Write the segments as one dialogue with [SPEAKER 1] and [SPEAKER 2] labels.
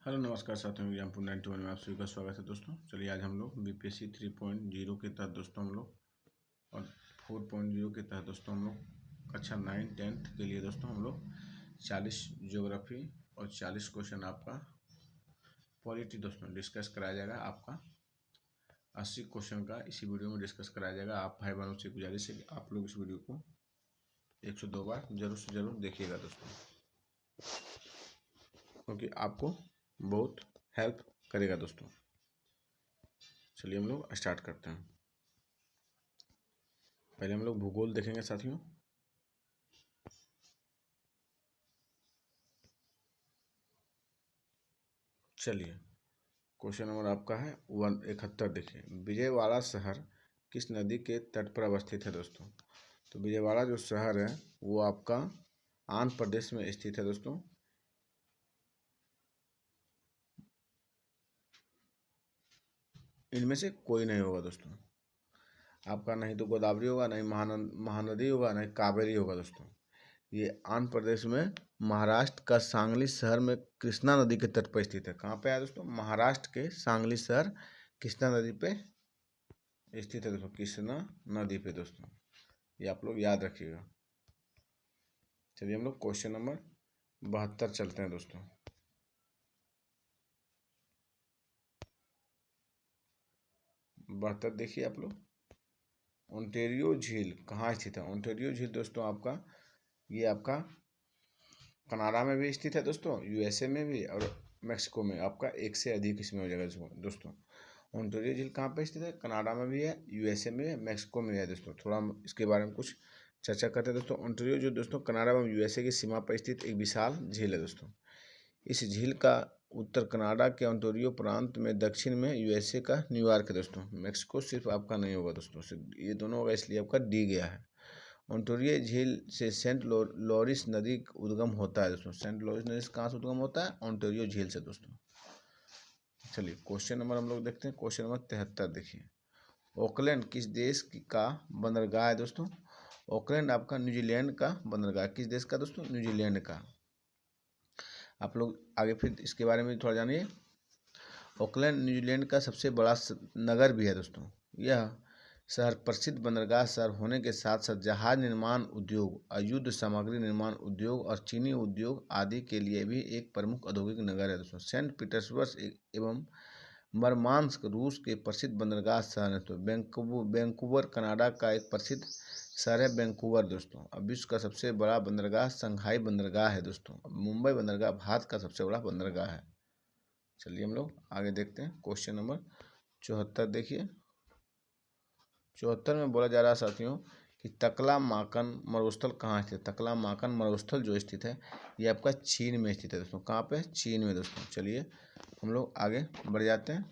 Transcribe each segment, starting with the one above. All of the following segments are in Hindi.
[SPEAKER 1] हेलो नमस्कार साथियों, एग्जाम्पल 91 में आप सभी का स्वागत है दोस्तों। चलिए आज हम लोग बीपीएससी 3.0 के तहत दोस्तों हम लोग और 4.0 के तहत दोस्तों हम लोग कक्षा 9 10th के लिए दोस्तों हम लोग 40 ज्योग्राफी और 40 क्वेश्चन आपका पॉलिटी दोस्तों डिस्कस कराया जाएगा। आपका 80 क्वेश्चन का इसी वीडियो में डिस्कस कराया जाएगा। आप भाई बहनों से गुजारिश है कि आप लोग इस वीडियो को 102 बार जरूर से जरूर देखिएगा दोस्तों, क्योंकि आपको बहुत हेल्प करेगा दोस्तों। चलिए हम लोग स्टार्ट करते हैं। पहले हम लोग भूगोल देखेंगे साथियों। चलिए क्वेश्चन नंबर आपका है 171। देखिए, विजयवाड़ा शहर किस नदी के तट पर अवस्थित है दोस्तों? तो विजयवाड़ा जो शहर है वो आपका आंध्र प्रदेश में स्थित है दोस्तों। इनमें से कोई नहीं होगा दोस्तों आपका, नहीं तो गोदावरी होगा, नहीं महानदी होगा, नहीं कावेरी होगा दोस्तों। ये आंध्र प्रदेश में महाराष्ट्र का सांगली शहर में कृष्णा नदी के तट पर स्थित है। कहाँ पे है दोस्तों? महाराष्ट्र के सांगली शहर कृष्णा नदी पे स्थित है दोस्तों, कृष्णा नदी पे दोस्तों। ये आप लोग याद रखिएगा। चलिए हम लोग क्वेश्चन नंबर 72 चलते हैं दोस्तों। बहत्तर देखिए आप लोग, ओंटारियो झील कहाँ स्थित है? ओंटारियो झील दोस्तों आपका, ये आपका कनाडा में भी स्थित है दोस्तों, यूएसए में भी और मैक्सिको में। आपका एक से अधिक इसमें हो जाएगा दोस्तों। ओंटारियो झील कहाँ पे स्थित है? कनाडा में भी है, यूएसए में है, मैक्सिको में है दोस्तों। थोड़ा हम इसके बारे में कुछ चर्चा करते हैं दोस्तों। ओंटारियो जो दोस्तों कनाडा एवं यूएसए की सीमा पर स्थित एक विशाल झील है दोस्तों। इस झील का उत्तर कनाडा के ओंटारियो प्रांत में, दक्षिण में यूएसए का न्यूयॉर्क है दोस्तों। मैक्सिको सिर्फ आपका नहीं होगा दोस्तों, सिर्फ ये दोनों होगा, इसलिए आपका डी गया है। ओंटारियो झील से सेंट लॉरेंस नदी उद्गम होता है दोस्तों। सेंट लॉरेंस नदी से कहाँ से उद्गम होता है? ओंटारियो झील से दोस्तों। चलिए क्वेश्चन नंबर हम लोग देखते हैं। क्वेश्चन नंबर 73 देखिए, ऑकलैंड किस देश का बंदरगाह है दोस्तों? ऑकलैंड आपका न्यूजीलैंड का बंदरगाह। किस देश का दोस्तों? न्यूजीलैंड का। आप लोग आगे फिर इसके बारे में थोड़ा जानिए। ऑकलैंड न्यूजीलैंड का सबसे बड़ा नगर भी है दोस्तों। यह शहर प्रसिद्ध बंदरगाह शहर होने के साथ साथ जहाज निर्माण उद्योग, युद्ध सामग्री निर्माण उद्योग और चीनी उद्योग आदि के लिए भी एक प्रमुख औद्योगिक नगर है दोस्तों। सेंट पीटर्सबर्ग एवं मरमांस्क रूस के प्रसिद्ध बंदरगाह शहर है तो वैंकूवर कनाडा का एक प्रसिद्ध शहर है वैंकूवर दोस्तों। अब विश्व का सबसे बड़ा बंदरगाह संघाई बंदरगाह है दोस्तों। मुंबई बंदरगाह भारत का सबसे बड़ा बंदरगाह है। चलिए हम लोग आगे देखते हैं। क्वेश्चन नंबर 74 देखिए। 74 में बोला जा रहा है साथियों कि तकला माकन मरुस्थल कहाँ स्थित है? तकला माकन मरुस्थल जो स्थित है ये आपका चीन में स्थित है दोस्तों। कहाँ पे? चीन में दोस्तों। चलिए हम लोग आगे बढ़ जाते हैं।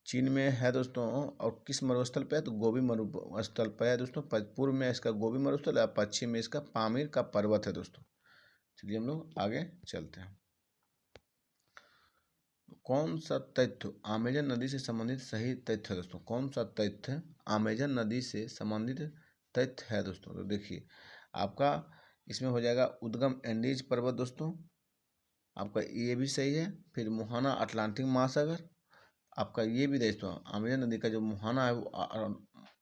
[SPEAKER 1] चीन में है दोस्तों, और किस मरुस्थल पे है? तो गोबी मरुस्थल पे है दोस्तों। पूर्व में इसका गोबी मरुस्थल है, पश्चिम में इसका पामीर का पर्वत है दोस्तों। चलिए हम लोग आगे चलते हैं। कौन सा तथ्य अमेजन नदी से संबंधित सही तथ्य है दोस्तों? कौन सा तथ्य अमेजन नदी से संबंधित तथ्य है दोस्तों? तो देखिए आपका इसमें हो जाएगा उद्गम एंडीज पर्वत दोस्तों, आपका ये भी सही है। फिर मुहाना अटलांटिक महासागर, आपका ये भी दोस्तों अमेजन नदी का जो मुहाना है वो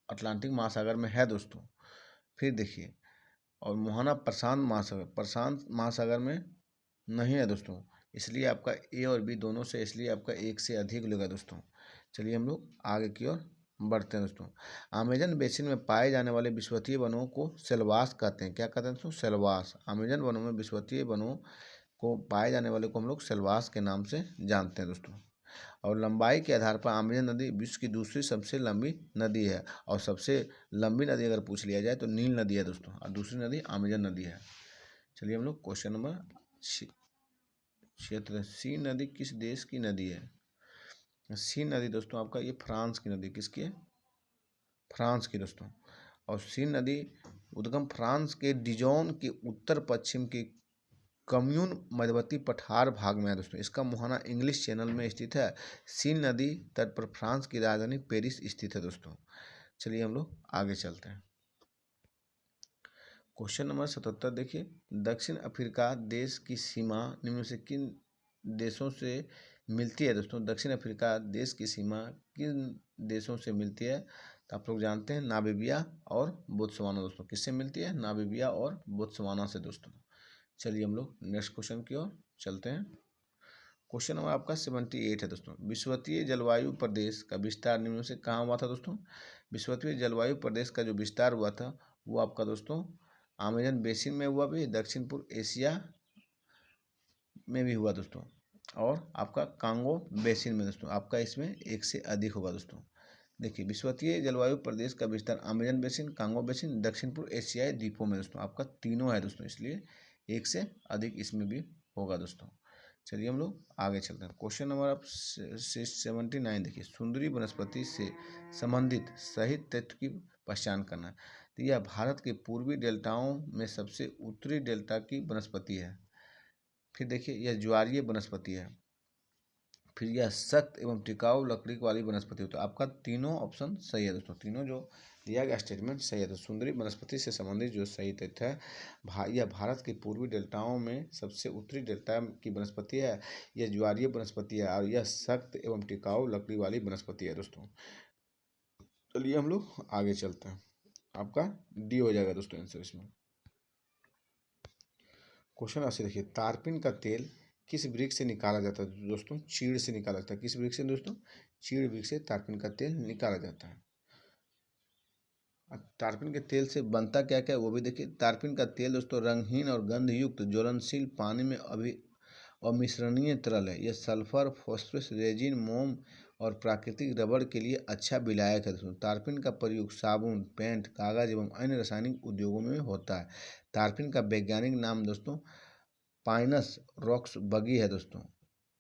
[SPEAKER 1] अटलांटिक महासागर में है दोस्तों। फिर देखिए, और मुहाना प्रशांत महासागर में नहीं है दोस्तों, इसलिए आपका ए और बी दोनों से, इसलिए आपका एक से अधिक लेगा दोस्तों। चलिए हम लोग आगे की ओर बढ़ते हैं दोस्तों। अमेजन बेसिन में पाए जाने वाले विश्वतीय वनों को सेलवास कहते हैं। क्या कहते हैं दोस्तों? सेलवास। अमेजन वनों में विश्वतीय वनों को पाए जाने वाले को हम लोग सेलवास के नाम से जानते हैं दोस्तों। और लंबाई के आधार पर अमेजन नदी विश्व की दूसरी सबसे लंबी नदी है, और सबसे लंबी नदी अगर पूछ लिया जाए तो नील नदी है दोस्तों, और दूसरी नदी अमेजन नदी है। चलिए हम लोग क्वेश्चन नंबर 76, सी नदी किस देश की नदी है? सी नदी दोस्तों आपका ये फ्रांस की नदी। किसकी है? फ्रांस की दोस्तों। और सी नदी उद्गम फ्रांस के डिजोन के उत्तर पश्चिम के कम्यून मध्यवर्ती पठार भाग में है दोस्तों। इसका मुहाना इंग्लिश चैनल में स्थित है। सीन नदी तट पर फ्रांस की राजधानी पेरिस स्थित है दोस्तों। चलिए हम लोग आगे चलते हैं। क्वेश्चन नंबर 77 देखिए, दक्षिण अफ्रीका देश की सीमा निम्न से किन देशों से मिलती है दोस्तों? दक्षिण अफ्रीका देश की सीमा किन देशों से मिलती है? तो आप लोग जानते हैं नामीबिया और बोत्सवाना दोस्तों। किससे मिलती है? नामीबिया और बोत्सवाना से दोस्तों। चलिए हम लोग नेक्स्ट क्वेश्चन की ओर चलते हैं। क्वेश्चन नंबर आपका 78 है दोस्तों। विषुवतीय जलवायु प्रदेश का विस्तार निम्न से कहाँ हुआ था दोस्तों? विषुवतीय जलवायु प्रदेश का जो विस्तार हुआ था वो आपका दोस्तों अमेजन बेसिन में हुआ भी, दक्षिण पूर्व एशिया में भी हुआ दोस्तों, और आपका कांगो बेसिन में दोस्तों। आपका इसमें एक से अधिक होगा दोस्तों। देखिए, विषुवतीय जलवायु प्रदेश का विस्तार अमेजन बेसिन, कांगो बेसिन, दक्षिण पूर्व एशियाई द्वीपों में दोस्तों। आपका तीनों है दोस्तों, इसलिए एक से अधिक इसमें भी होगा दोस्तों। चलिए हम लोग आगे चलते हैं। क्वेश्चन नंबर आप 79 देखिए, सुंदरी वनस्पति से संबंधित सही तथ्य की पहचान करना। तो यह भारत के पूर्वी डेल्टाओं में सबसे उत्तरी डेल्टा की वनस्पति है। फिर देखिए, यह ज्वारीय वनस्पति है। फिर यह सख्त एवं टिकाऊ लकड़ी वाली वनस्पति हो। तो आपका तीनों ऑप्शन सही है दोस्तों। तीनों जो दिया गया स्टेटमेंट सही है। तो सुंदरी वनस्पति से संबंधित जो सही तथ्य है, यह भारत के पूर्वी डेल्टाओं में सबसे उत्तरी डेल्टा की वनस्पति है। यह ज्वारीय वनस्पति है और यह सख्त एवं टिकाऊ लकड़ी वाली वनस्पति है दोस्तों। चलिए हम लोग आगे चलते हैं। आपका डी हो जाएगा दोस्तों आंसर इसमें। क्वेश्चन आपसे देखिए, तारपीन का तेल किस वृक्ष से निकाला जाता है दोस्तों? चीड़ से निकाला जाता है। किस वृक्ष से दोस्तों? चीड़ वृक्ष से तारपीन का तेल निकाला जाता है। तारपीन के तेल से बनता क्या क्या है वो भी देखिए। तारपीन का तेल दोस्तों रंगहीन और गंधयुक्त ज्वलनशील पानी में अमिश्रणीय तरल है। यह सल्फर, फॉस्फोरस, रेजिन, मोम और प्राकृतिक रबड़ के लिए अच्छा विलायक है दोस्तों। तारपीन का प्रयोग साबुन, पेंट, कागज एवं अन्य रासायनिक उद्योगों में होता है। तारपीन का वैज्ञानिक नाम दोस्तों पाइनस रॉक्स बगी है दोस्तों।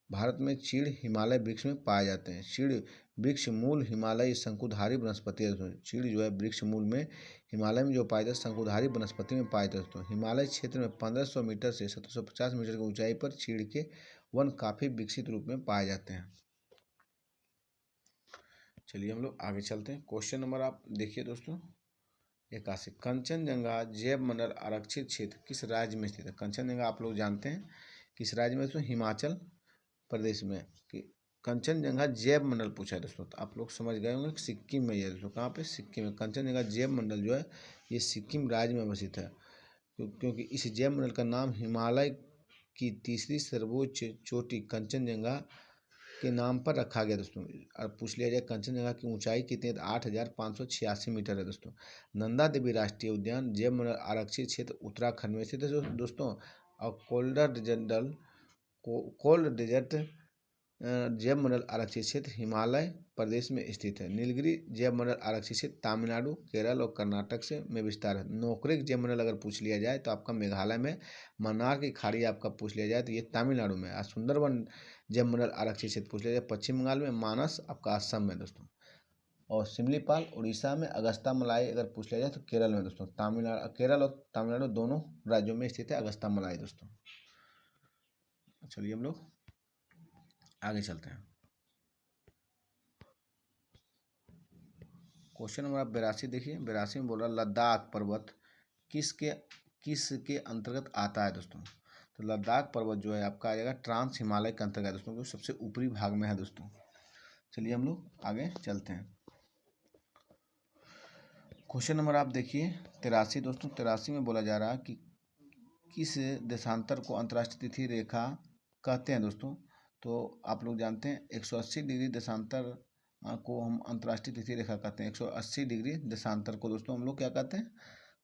[SPEAKER 1] भारत में चीड़ हिमालय वृक्ष में पाए जाते हैं। चीड़ वृक्ष मूल हिमालय शंकुधारी वनस्पति है दोस्तों। चीड़ जो है वृक्ष मूल में हिमालय में जो पाए जाते हैं शंकुधारी वनस्पति में पाए जाते हैं दोस्तों। हिमालय क्षेत्र में 1500 मीटर से 1750 मीटर की ऊंचाई पर चीड़ के वन काफी विकसित रूप में पाए जाते हैं। चलिए हम लोग आगे चलते हैं। क्वेश्चन नंबर आप देखिए दोस्तों 81, कंचनजंगा जैव मंडल आरक्षित क्षेत्र किस राज्य में स्थित है? कंचनजंगा आप लोग जानते हैं किस राज्य में दोस्तों? हिमाचल प्रदेश में। कि कंचनजंगा जैव मंडल पूछा है दोस्तों, तो आप लोग समझ गए होंगे सिक्किम में है दोस्तों। कहाँ पे? सिक्किम में। कंचनजंगा जैव मंडल जो है ये सिक्किम राज्य में अवस्थित है, क्योंकि इस जैव मंडल का नाम हिमालय की तीसरी सर्वोच्च चोटी कंचनजंगा के नाम पर रखा गया दोस्तों। और पूछ लिया जाए कंचनजंगा की ऊंचाई कितनी है? 8,586 मीटर है दोस्तों। नंदा देवी राष्ट्रीय उद्यान जैव मंडल आरक्षित क्षेत्र उत्तराखंड में स्थित है दोस्तों। और कोल्ड डेजर्ट जैव मंडल आरक्षित क्षेत्र हिमालय प्रदेश में स्थित है। नीलगिरी जैव मंडल आरक्षित क्षेत्र तमिलनाडु, केरल और कर्नाटक से में विस्तार है। नोकरेक जैव मंडल अगर पूछ लिया जाए तो आपका मेघालय में। मन्नार की खाड़ी आपका पूछ लिया जाए तो ये तमिलनाडु में। और सुंदरवन जैव मंडल आरक्षित क्षेत्र पूछ लिया जाए पश्चिम बंगाल में। मानस आपका असम में दोस्तों। और सिमलीपाल उड़ीसा में। अगस्ता मलाई अगर पूछ लिया जाए तो केरल में दोस्तों। केरल और तमिलनाडु दोनों राज्यों में स्थित है अगस्ता मलाई दोस्तों। चलिए हम लोग आगे चलते हैं। क्वेश्चन नंबर आप 82 देखिए। 82 में बोल रहा लद्दाख पर्वत किसके अंतर्गत आता है दोस्तों? तो लद्दाख पर्वत जो है आपका आ जाएगा ट्रांस हिमालय के अंतर्गत दोस्तों, जो सबसे ऊपरी भाग में है दोस्तों। चलिए हम लोग आगे चलते हैं। क्वेश्चन नंबर आप देखिए 83 दोस्तों। 83 में बोला जा रहा है कि किस देशांतर को अंतर्राष्ट्रीय तिथि रेखा कहते हैं दोस्तों? तो आप लोग जानते हैं 180 डिग्री देशांतर को हम अंतर्राष्ट्रीय तिथि रेखा कहते हैं। 180 डिग्री देशांतर को दोस्तों हम लोग क्या कहते हैं?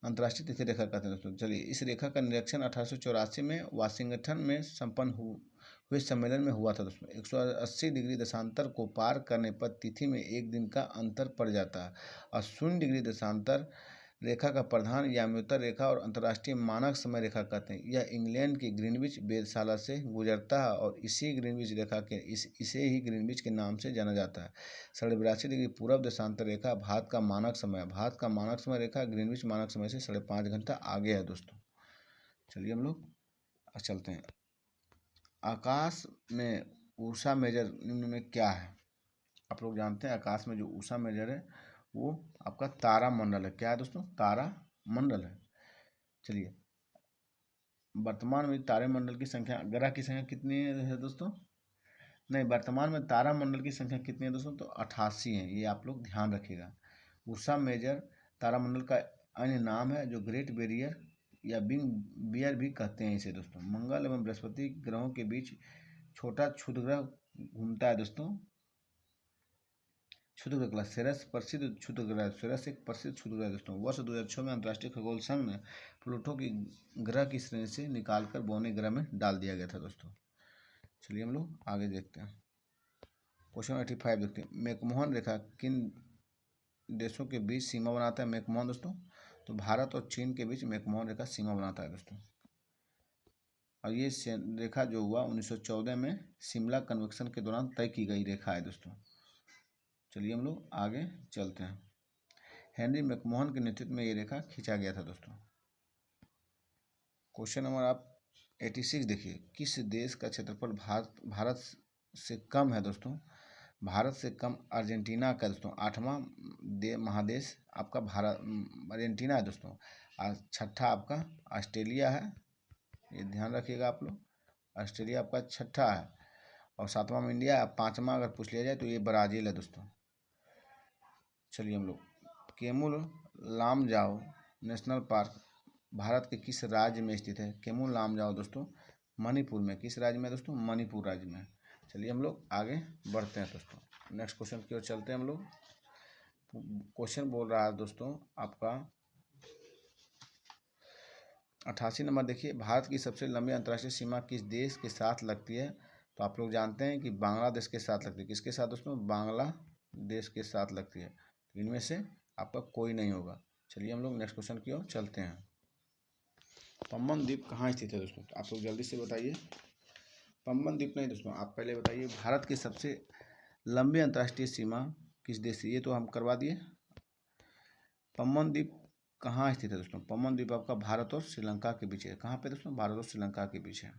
[SPEAKER 1] अंतर्राष्ट्रीय तिथि रेखा कहते हैं दोस्तों। चलिए, इस रेखा का निरीक्षण 1884 में वाशिंगटन में संपन्न हुए सम्मेलन में हुआ था दोस्तों। 180 डिग्री देशांतर को पार करने पर तिथि में एक दिन का अंतर पड़ जाता है। और 0 डिग्री देशांतर रेखा का प्रधान याम्योत्तर रेखा और अंतर्राष्ट्रीय मानक समय रेखा कहते हैं। यह इंग्लैंड की ग्रीनविच वेधशाला से गुजरता है और इसी ग्रीनविच रेखा के इसे ही ग्रीनविच के नाम से जाना जाता है। 82.5 डिग्री पूर्व देशांतर रेखा भारत का मानक समय। भारत का मानक समय रेखा ग्रीनविच मानक समय से 5.5 घंटा आगे है दोस्तों। चलिए हम लोग चलते हैं। आकाश में ऊषा मेजर निम्न में क्या है? आप लोग जानते हैं आकाश में जो ऊषा मेजर है वो आपका तारा मंडल है। क्या है दोस्तों? तारा मंडल है। चलिए, वर्तमान में तारामंडल की संख्या, ग्रह की संख्या कितनी है दोस्तों? नहीं, वर्तमान में तारामंडल की संख्या कितनी है दोस्तों? तो 88 है। ये आप लोग ध्यान रखिएगा। उर्सा मेजर तारामंडल का अन्य नाम है, जो ग्रेट बैरियर या बिग बियर भी कहते हैं इसे दोस्तों। मंगल एवं बृहस्पति ग्रहों के बीच छोटा क्षुद्रग्रह घूमता है दोस्तों। क्षुद्रग्रह सेरस प्रसिद्ध क्षुद्रग्रह, सेरस एक प्रसिद्ध क्षुद्रग्रह दोस्तों। वर्ष 2006 में अंतर्राष्ट्रीय खगोल संघ ने प्लूटो की ग्रह की श्रेणी से निकालकर बौने ग्रह में डाल दिया गया था दोस्तों। चलिए हम लोग आगे देखते हैं। क्वेश्चन 85 देखते हैं। मैकमोहन रेखा किन देशों के बीच सीमा बनाता है? मैकमोहन दोस्तों, तो भारत और चीन के बीच मैकमोहन रेखा सीमा बनाता है दोस्तों। और ये रेखा जो हुआ 1914 में शिमला कन्वेंशन के दौरान तय की गई रेखा है दोस्तों। चलिए हम लोग आगे चलते हैं। हेनरी मैकमोहन के नेतृत्व में ये रेखा खींचा गया था दोस्तों। क्वेश्चन नंबर आप 86 देखिए। किस देश का क्षेत्रफल भारत से कम है दोस्तों? भारत से कम अर्जेंटीना का दोस्तों। 8वां महादेश आपका भारत अर्जेंटीना है दोस्तों। और 6ठा आपका ऑस्ट्रेलिया है, ये ध्यान रखिएगा आप लोग। ऑस्ट्रेलिया आपका 6ठा है। और 7वां में इंडिया है। 5वां अगर पूछ लिया जाए तो ये ब्राज़ील है दोस्तों। चलिए हम लोग, केमुल लामजाओ नेशनल पार्क भारत के किस राज्य में स्थित है? केमुल लामजाओ दोस्तों मणिपुर में। किस राज्य में दोस्तों? मणिपुर राज्य में। चलिए हम लोग आगे बढ़ते हैं दोस्तों। नेक्स्ट क्वेश्चन की ओर चलते हैं हम लोग। क्वेश्चन बोल रहा है दोस्तों आपका 88 नंबर देखिए। भारत की सबसे लंबी अंतर्राष्ट्रीय सीमा किस देश के साथ लगती है? तो आप लोग जानते हैं कि बांग्लादेश के साथ लगती है। किसके साथ दोस्तों? बांग्लादेश के साथ लगती है। इनमें से आपका कोई नहीं होगा। चलिए हम लोग नेक्स्ट क्वेश्चन की ओर चलते हैं। पम्बन द्वीप कहाँ स्थित है दोस्तों? आप लोग जल्दी से बताइए। पम्बन द्वीप नहीं दोस्तों, आप पहले बताइए। भारत की सबसे लंबी अंतर्राष्ट्रीय सीमा किस देश से? ये तो हम करवा दिए। पम्बन द्वीप कहाँ स्थित है दोस्तों? पम्बन द्वीप आपका भारत और श्रीलंका के बीच है। कहाँ पे दोस्तों? भारत और श्रीलंका के बीच है।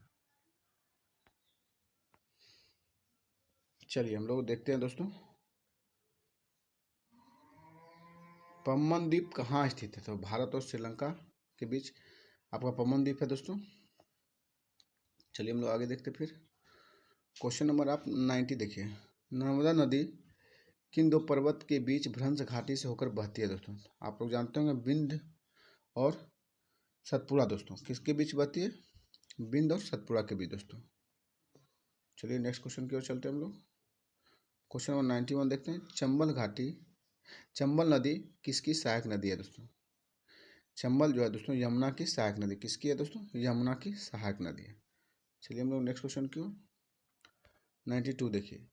[SPEAKER 1] चलिए हम लोग देखते हैं दोस्तों, पम्बन द्वीप कहाँ स्थित है? तो भारत और श्रीलंका के बीच आपका पम्बन द्वीप है दोस्तों। चलिए हम लोग आगे देखते हैं फिर। क्वेश्चन नंबर आप 90 देखिए। नर्मदा नदी किन दो पर्वत के बीच भ्रंश घाटी से होकर बहती है दोस्तों? आप लोग जानते होंगे विंध्य और सतपुड़ा दोस्तों। किसके बीच बहती है? विंध्य और सतपुड़ा के बीच दोस्तों। चलिए नेक्स्ट क्वेश्चन की ओर चलते हैं हम लोग। क्वेश्चन नंबर 91 देखते हैं। चंबल नदी किसकी सहायक नदी है दोस्तों? चंबल जो है दोस्तों यमुना की सहायक नदी। किसकी है दोस्तों? यमुना की सहायक नदी है। चलिए हम लोग नेक्स्ट क्वेश्चन की ओर 92 देखिए।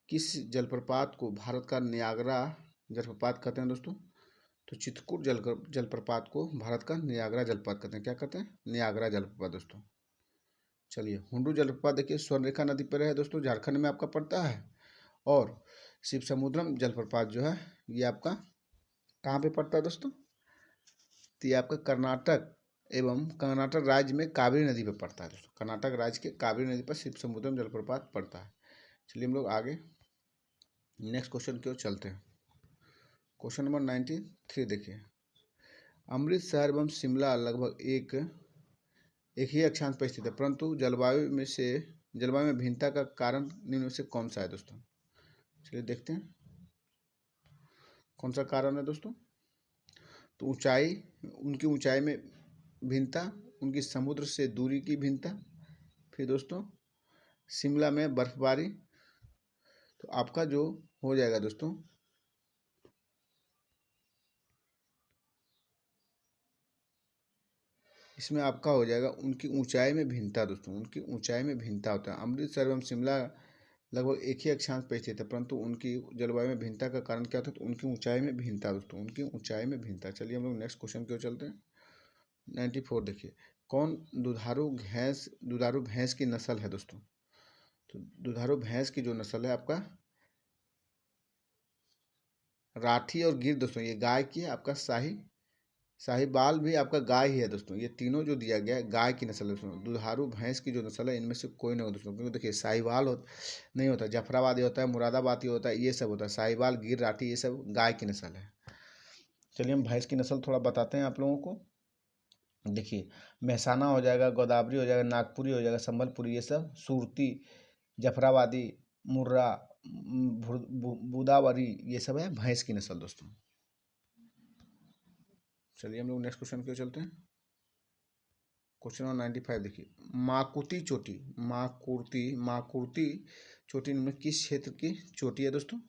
[SPEAKER 1] किस जलप्रपात को भारत का नियाग्रा जलप्रपात कहते हैं दोस्तों? तो चित्रकूट जलप्रपात को भारत का नियाग्रा जलप्रपात कहते हैं। क्या कहते हैं? नियाग्रा जलप्रपात दोस्तों। चलिए हुंडू जलप्रपात देखिए स्वर्णरेखा नदी पर है दोस्तों, झारखंड में आपका पड़ता है। और शिवसमुद्रम जलप्रपात जो है ये आपका कहाँ पे पड़ता है दोस्तों? तो ये आपका कर्नाटक राज्य में कावेरी नदी पर पड़ता है दोस्तों। कर्नाटक राज्य के कावेरी नदी पर शिवसमुद्रम जलप्रपात पड़ता है। चलिए हम लोग आगे नेक्स्ट क्वेश्चन की ओर चलते हैं। क्वेश्चन नंबर 93 देखिए। अमृतसर एवं शिमला लगभग एक ही अक्षांश पर स्थित है, परंतु जलवायु में भिन्नता का कारण निम्न में से कौन सा है दोस्तों? चलिए देखते हैं कौन सा कारण है दोस्तों। तो उनकी ऊंचाई में भिन्नता, उनकी समुद्र से दूरी की भिन्नता, फिर दोस्तों शिमला में बर्फबारी। तो आपका जो हो जाएगा दोस्तों इसमें आपका हो जाएगा उनकी ऊंचाई में भिन्नता दोस्तों। उनकी ऊंचाई में भिन्नता होता है। अमृतसर एवं शिमला लगभग एक ही अक्षांश पर स्थित है, परंतु उनकी जलवायु में भिन्नता का कारण क्या होता है? तो उनकी ऊंचाई में भिन्नता दोस्तों, उनकी ऊंचाई में भिन्नता। चलिए हम लोग नेक्स्ट क्वेश्चन की ओर चलते हैं। 94 देखिए। कौन दुधारू भैंस की नस्ल है दोस्तों? तो दुधारू भैंस की जो नस्ल है आपका राठी और गिर दोस्तों, ये गाय की है। आपका साहिवाल भी आपका गाय ही है दोस्तों। ये तीनों जो दिया गया है गाय की नस्ल है दोस्तों। दुधारू भैंस की जो नस्ल है इनमें से कोई नहीं होता दोस्तों, क्योंकि देखिए नहीं होता, जफराबादी होता है, मुरादाबादी होता है, ये सब होता है। साहिवाल, गिर, राठी ये सब गाय की नस्ल है। चलिए हम भैंस की नस्ल थोड़ा बताते हैं आप लोगों को। देखिए मेहसाना हो जाएगा, गोदावरी हो जाएगा, नागपुरी हो जाएगा, संबलपुरी, ये सब सुरती, जफराबादी, मुर्रा, बुदावरी, ये सब है भैंस की नस्ल दोस्तों। चलिए हम लोग नेक्स्ट क्वेश्चन की ओर चलते हैं। क्वेश्चन नंबर 95 देखिए, माकुती चोटी, माकुर्ती चोटी में किस क्षेत्र की चोटी है दोस्तों?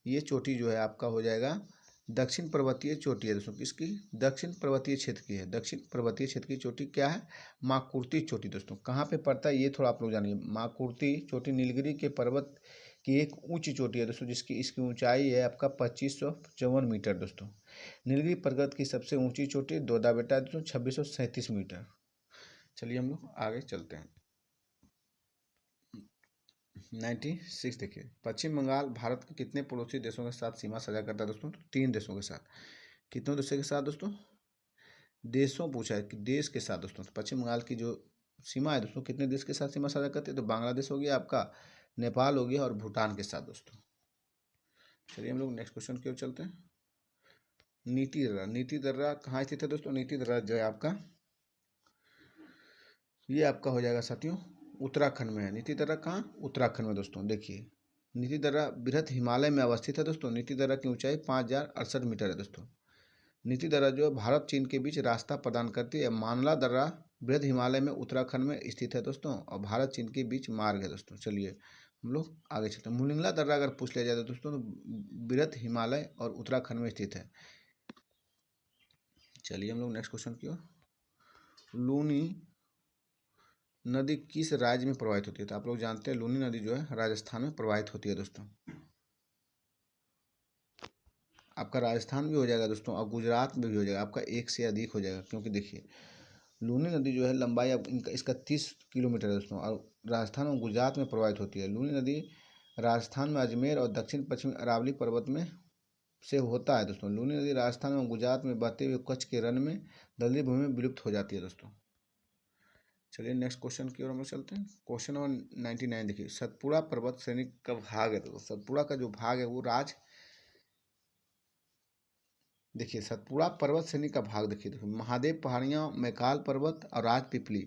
[SPEAKER 1] ये चोटी जो है आपका हो जाएगा दक्षिण पर्वतीय चोटी है दोस्तों। किसकी? दक्षिण पर्वतीय क्षेत्र की है। दक्षिण पर्वतीय क्षेत्र की चोटी क्या है? माकुर्ती चोटी दोस्तों। कहाँ पे पड़ता है ये थोड़ा आप लोग जानिए। माकुर्ती चोटी नीलगिरी के पर्वत की एक ऊंची चोटी है दोस्तों, जिसकी इसकी ऊंचाई है आपका 2554 मीटर दोस्तों। नीलगिरी पर्वत की सबसे ऊंची चोटी दोदा बेटा दोस्तों 2637 मीटर। चलिए हम लोग आगे चलते हैं। 96 देखिए, पश्चिम बंगाल भारत के कितने पड़ोसी देशों के साथ सीमा साझा करता है दोस्तों? तो 3 देशों के साथ। कितने देशों के साथ दोस्तों? देशों पूछा है कि देश के साथ दोस्तों। तो पश्चिम बंगाल की जो सीमा है दोस्तों, कितने देश के साथ सीमा साझा करते हैं? तो बांग्लादेश हो गया आपका, नेपाल हो गया और भूटान के साथ दोस्तों। चलिए हम लोग नेक्स्ट क्वेश्चन की ओर चलते हैं। नीति दर्रा कहाँ स्थित है दोस्तों? नीति दर्रा जो है आपका, ये आपका हो जाएगा साथियों उत्तराखंड में है। नीति दर्रा कहाँ? उत्तराखंड में दोस्तों। देखिए नीति दर्रा बृहत हिमालय में अवस्थित है दोस्तों। नीति दर्रा की ऊंचाई 5068 मीटर है दोस्तों। नीति दर्रा जो है भारत चीन के बीच रास्ता प्रदान करती है। मानला दर्रा बृहद हिमालय में उत्तराखंड में स्थित है दोस्तों, और भारत चीन के बीच मार्ग है दोस्तों। चलिए हम लोग आगे चलते हैं। मुलिंगला दर्रा अगर पूछ लिया जाए तो दोस्तों, तो बृहद हिमालय और उत्तराखंड में स्थित है। चलिए हम लोग नेक्स्ट क्वेश्चन की ओर। लूनी नदी किस राज्य में प्रवाहित होती है? तो आप लोग जानते हैं लूनी नदी जो है राजस्थान में प्रवाहित होती है दोस्तों। आपका राजस्थान भी हो जाएगा दोस्तों, और गुजरात में भी हो जाएगा, आपका एक से अधिक हो जाएगा। क्योंकि देखिए लूनी नदी जो है लंबाई अब इसका 30 किलोमीटर है दोस्तों, और राजस्थान और गुजरात में प्रवाहित होती है। लूनी नदी राजस्थान में अजमेर और दक्षिण पश्चिमी अरावली पर्वत में से होता है दोस्तों। लूनी नदी राजस्थान और गुजरात में बहते हुए कच्छ के रण में दलदली भूमि में विलुप्त हो जाती है दोस्तों। चलिए नेक्स्ट क्वेश्चन की ओर हम लोग चलते हैं। क्वेश्चन नंबर 99 देखिए, सतपुड़ा पर्वत श्रेणी का भाग है दोस्तों। सतपुड़ा का जो भाग है वो देखिए सतपुड़ा पर्वत श्रेणी का भाग देखिए महादेव पहाड़ियाँ, मैकाल पर्वत और राजपीपली,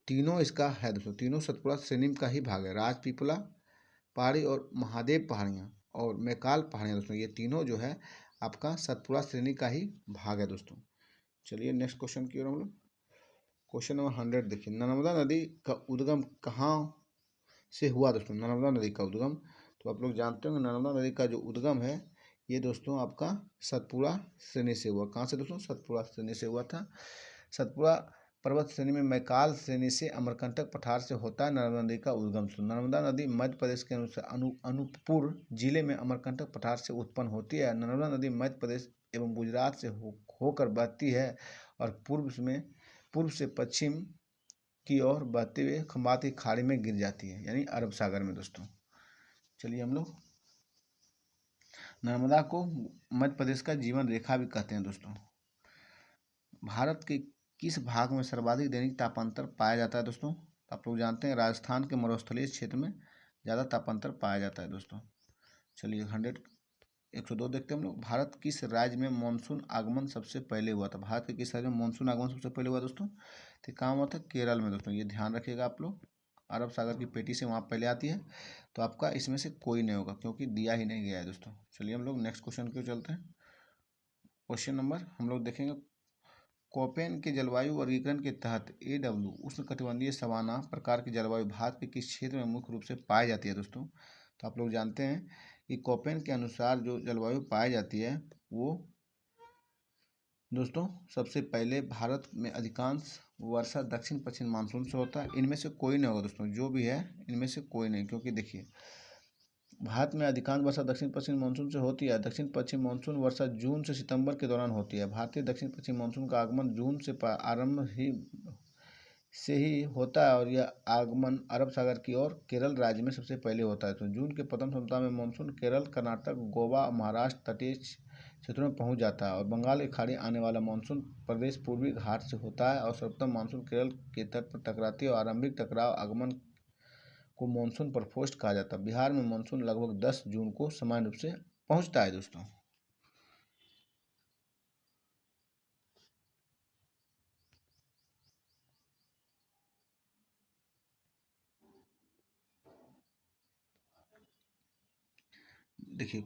[SPEAKER 1] तीनों इसका है दोस्तों। तीनों सतपुड़ा श्रेणी का ही भाग है। राजपीपला पहाड़ी और महादेव पहाड़ियाँ और मैकाल पहाड़ियाँ दोस्तों, ये तीनों जो है आपका सतपुड़ा श्रेणी का ही भाग है दोस्तों। चलिए नेक्स्ट क्वेश्चन की ओर हम लोग। क्वेश्चन नंबर 100 देखिए, नर्मदा नदी का उद्गम कहाँ से हुआ दोस्तों? नर्मदा नदी का उद्गम, तो आप लोग जानते होंगे नर्मदा नदी का जो उद्गम है ये दोस्तों आपका सतपुड़ा श्रेणी से हुआ। कहाँ से दोस्तों? सतपुड़ा श्रेणी से हुआ था। सतपुड़ा पर्वत श्रेणी में मैकाल श्रेणी से अमरकंटक पठार से होता है नर्मदा नदी का उद्गम। नर्मदा नदी मध्य प्रदेश के अनुसार अनूपपुर जिले में अमरकंटक पठार से उत्पन्न होती है। नर्मदा नदी मध्य प्रदेश एवं गुजरात से होकर बहती है और पूर्व से पश्चिम की ओर बहते हुए खंबात की खाड़ी में गिर जाती है, यानी अरब सागर में दोस्तों। चलिए हम लोग नर्मदा को मध्य प्रदेश का जीवन रेखा भी कहते हैं दोस्तों। भारत के किस भाग में सर्वाधिक दैनिक तापांतर पाया जाता है दोस्तों? आप लोग जानते हैं राजस्थान के मरुस्थलीय क्षेत्र में ज़्यादा तापांतर पाया जाता है दोस्तों। चलिए 102 देखते हैं हम लोग। भारत किस राज्य में मानसून आगमन सबसे पहले हुआ था? भारत के किस राज्य में मानसून आगमन सबसे पहले हुआ दोस्तों? तो कहाँ हुआ था? केरल में दोस्तों। ये ध्यान रखिएगा आप लोग, अरब सागर की पेटी से वहाँ पहले आती है। तो आपका इसमें से कोई नहीं होगा क्योंकि दिया ही नहीं गया है दोस्तों। चलिए हम लोग नेक्स्ट क्वेश्चन की ओर चलते हैं। क्वेश्चन नंबर हम लोग देखेंगे, कोपेन के जलवायु वर्गीकरण के तहत AW उष्णकटिबंधीय सवाना प्रकार की जलवायु भारत के किस क्षेत्र में मुख्य रूप से पाई जाती है दोस्तों? तो आप लोग जानते हैं कि कोपेन के अनुसार जो जलवायु पाई जाती है वो दोस्तों सबसे पहले भारत में अधिकांश वर्षा दक्षिण पश्चिम मानसून से होता है। इनमें से कोई नहीं होगा दोस्तों, जो भी है इनमें से कोई नहीं। क्योंकि देखिए भारत में अधिकांश वर्षा दक्षिण पश्चिम मानसून से होती है। दक्षिण पश्चिम मानसून वर्षा जून से सितंबर के दौरान होती है। भारतीय दक्षिण पश्चिम मानसून का आगमन जून से आरंभ ही होता है, और यह आगमन अरब सागर की ओर केरल राज्य में सबसे पहले होता है। तो जून के प्रथम सप्ताह में मानसून केरल, कर्नाटक, गोवा, महाराष्ट्र तटीय क्षेत्रों में पहुंच जाता है, और बंगाल की खाड़ी आने वाला मानसून प्रदेश पूर्वी घाट से होता है, और सर्वोत्तम मानसून केरल के तट पर टकराती है, और आरंभिक टकराव आगमन को मानसून परफोस्ट कहा जाता है। बिहार में मानसून लगभग 10 जून को समान रूप से पहुंचता है दोस्तों। देखिए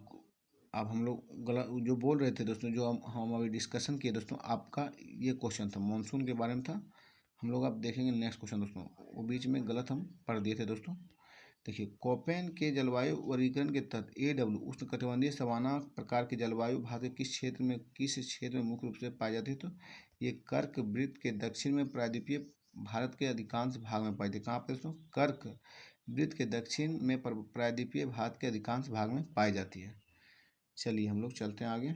[SPEAKER 1] अब हम लोग गलत जो बोल रहे थे दोस्तों, जो हम अभी डिस्कशन किए दोस्तों, आपका ये क्वेश्चन था मानसून के बारे में था। हम लोग अब देखेंगे नेक्स्ट क्वेश्चन दोस्तों, वो बीच में गलत हम पढ़ दिए थे दोस्तों। देखिए कोपेन के जलवायु वर्गीकरण के तहत AW उष्णकटिबंधीय सवाना प्रकार की जलवायु भारत के किस क्षेत्र में मुख्य रूप से पाई जाती है? तो ये कर्क वृत्त के दक्षिण में प्रायद्वीपीय भारत के अधिकांश भाग में पाई जाती है। कहाँ पे दोस्तों? कर्क वृत्त के दक्षिण में प्रायद्वीपीय भारत के अधिकांश भाग में पाई जाती है। चलिए हम लोग चलते हैं आगे।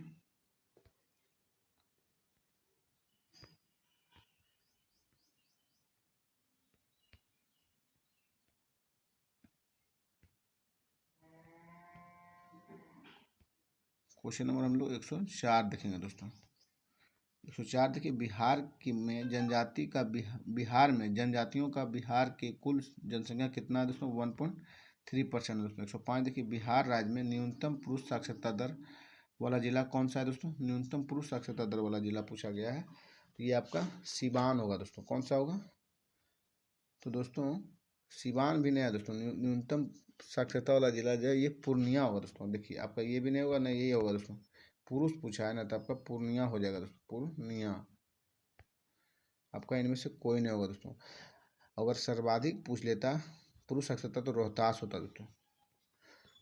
[SPEAKER 1] क्वेश्चन नंबर हम लोग 104 देखेंगे दोस्तों। 104 देखिए, बिहार में जनजातियों का बिहार के कुल जनसंख्या कितना है दोस्तों? 1.3% दोस्तों। 105 देखिए, बिहार राज्य में न्यूनतम पुरुष साक्षरता दर वाला जिला कौन सा है दोस्तों? न्यूनतम पुरुष साक्षरता दर वाला जिला पूछा गया है, तो ये आपका सीवान होगा दोस्तों। कौन सा होगा? तो दोस्तों सीवान भी नहीं है दोस्तों। न्यूनतम साक्षरता वाला जिला जो है ये पूर्णिया होगा दोस्तों। देखिए आपका ये भी नहीं होगा, ना यही होगा दोस्तों। पुरुष पूछा है ना, तो आपका पूर्णिया हो जाएगा दोस्तों, पूर्णिया। आपका इनमें से कोई नहीं होगा दोस्तों। अगर सर्वाधिक पूछ लेता पुरुष साक्षरता तो रोहतास होता दोस्तों।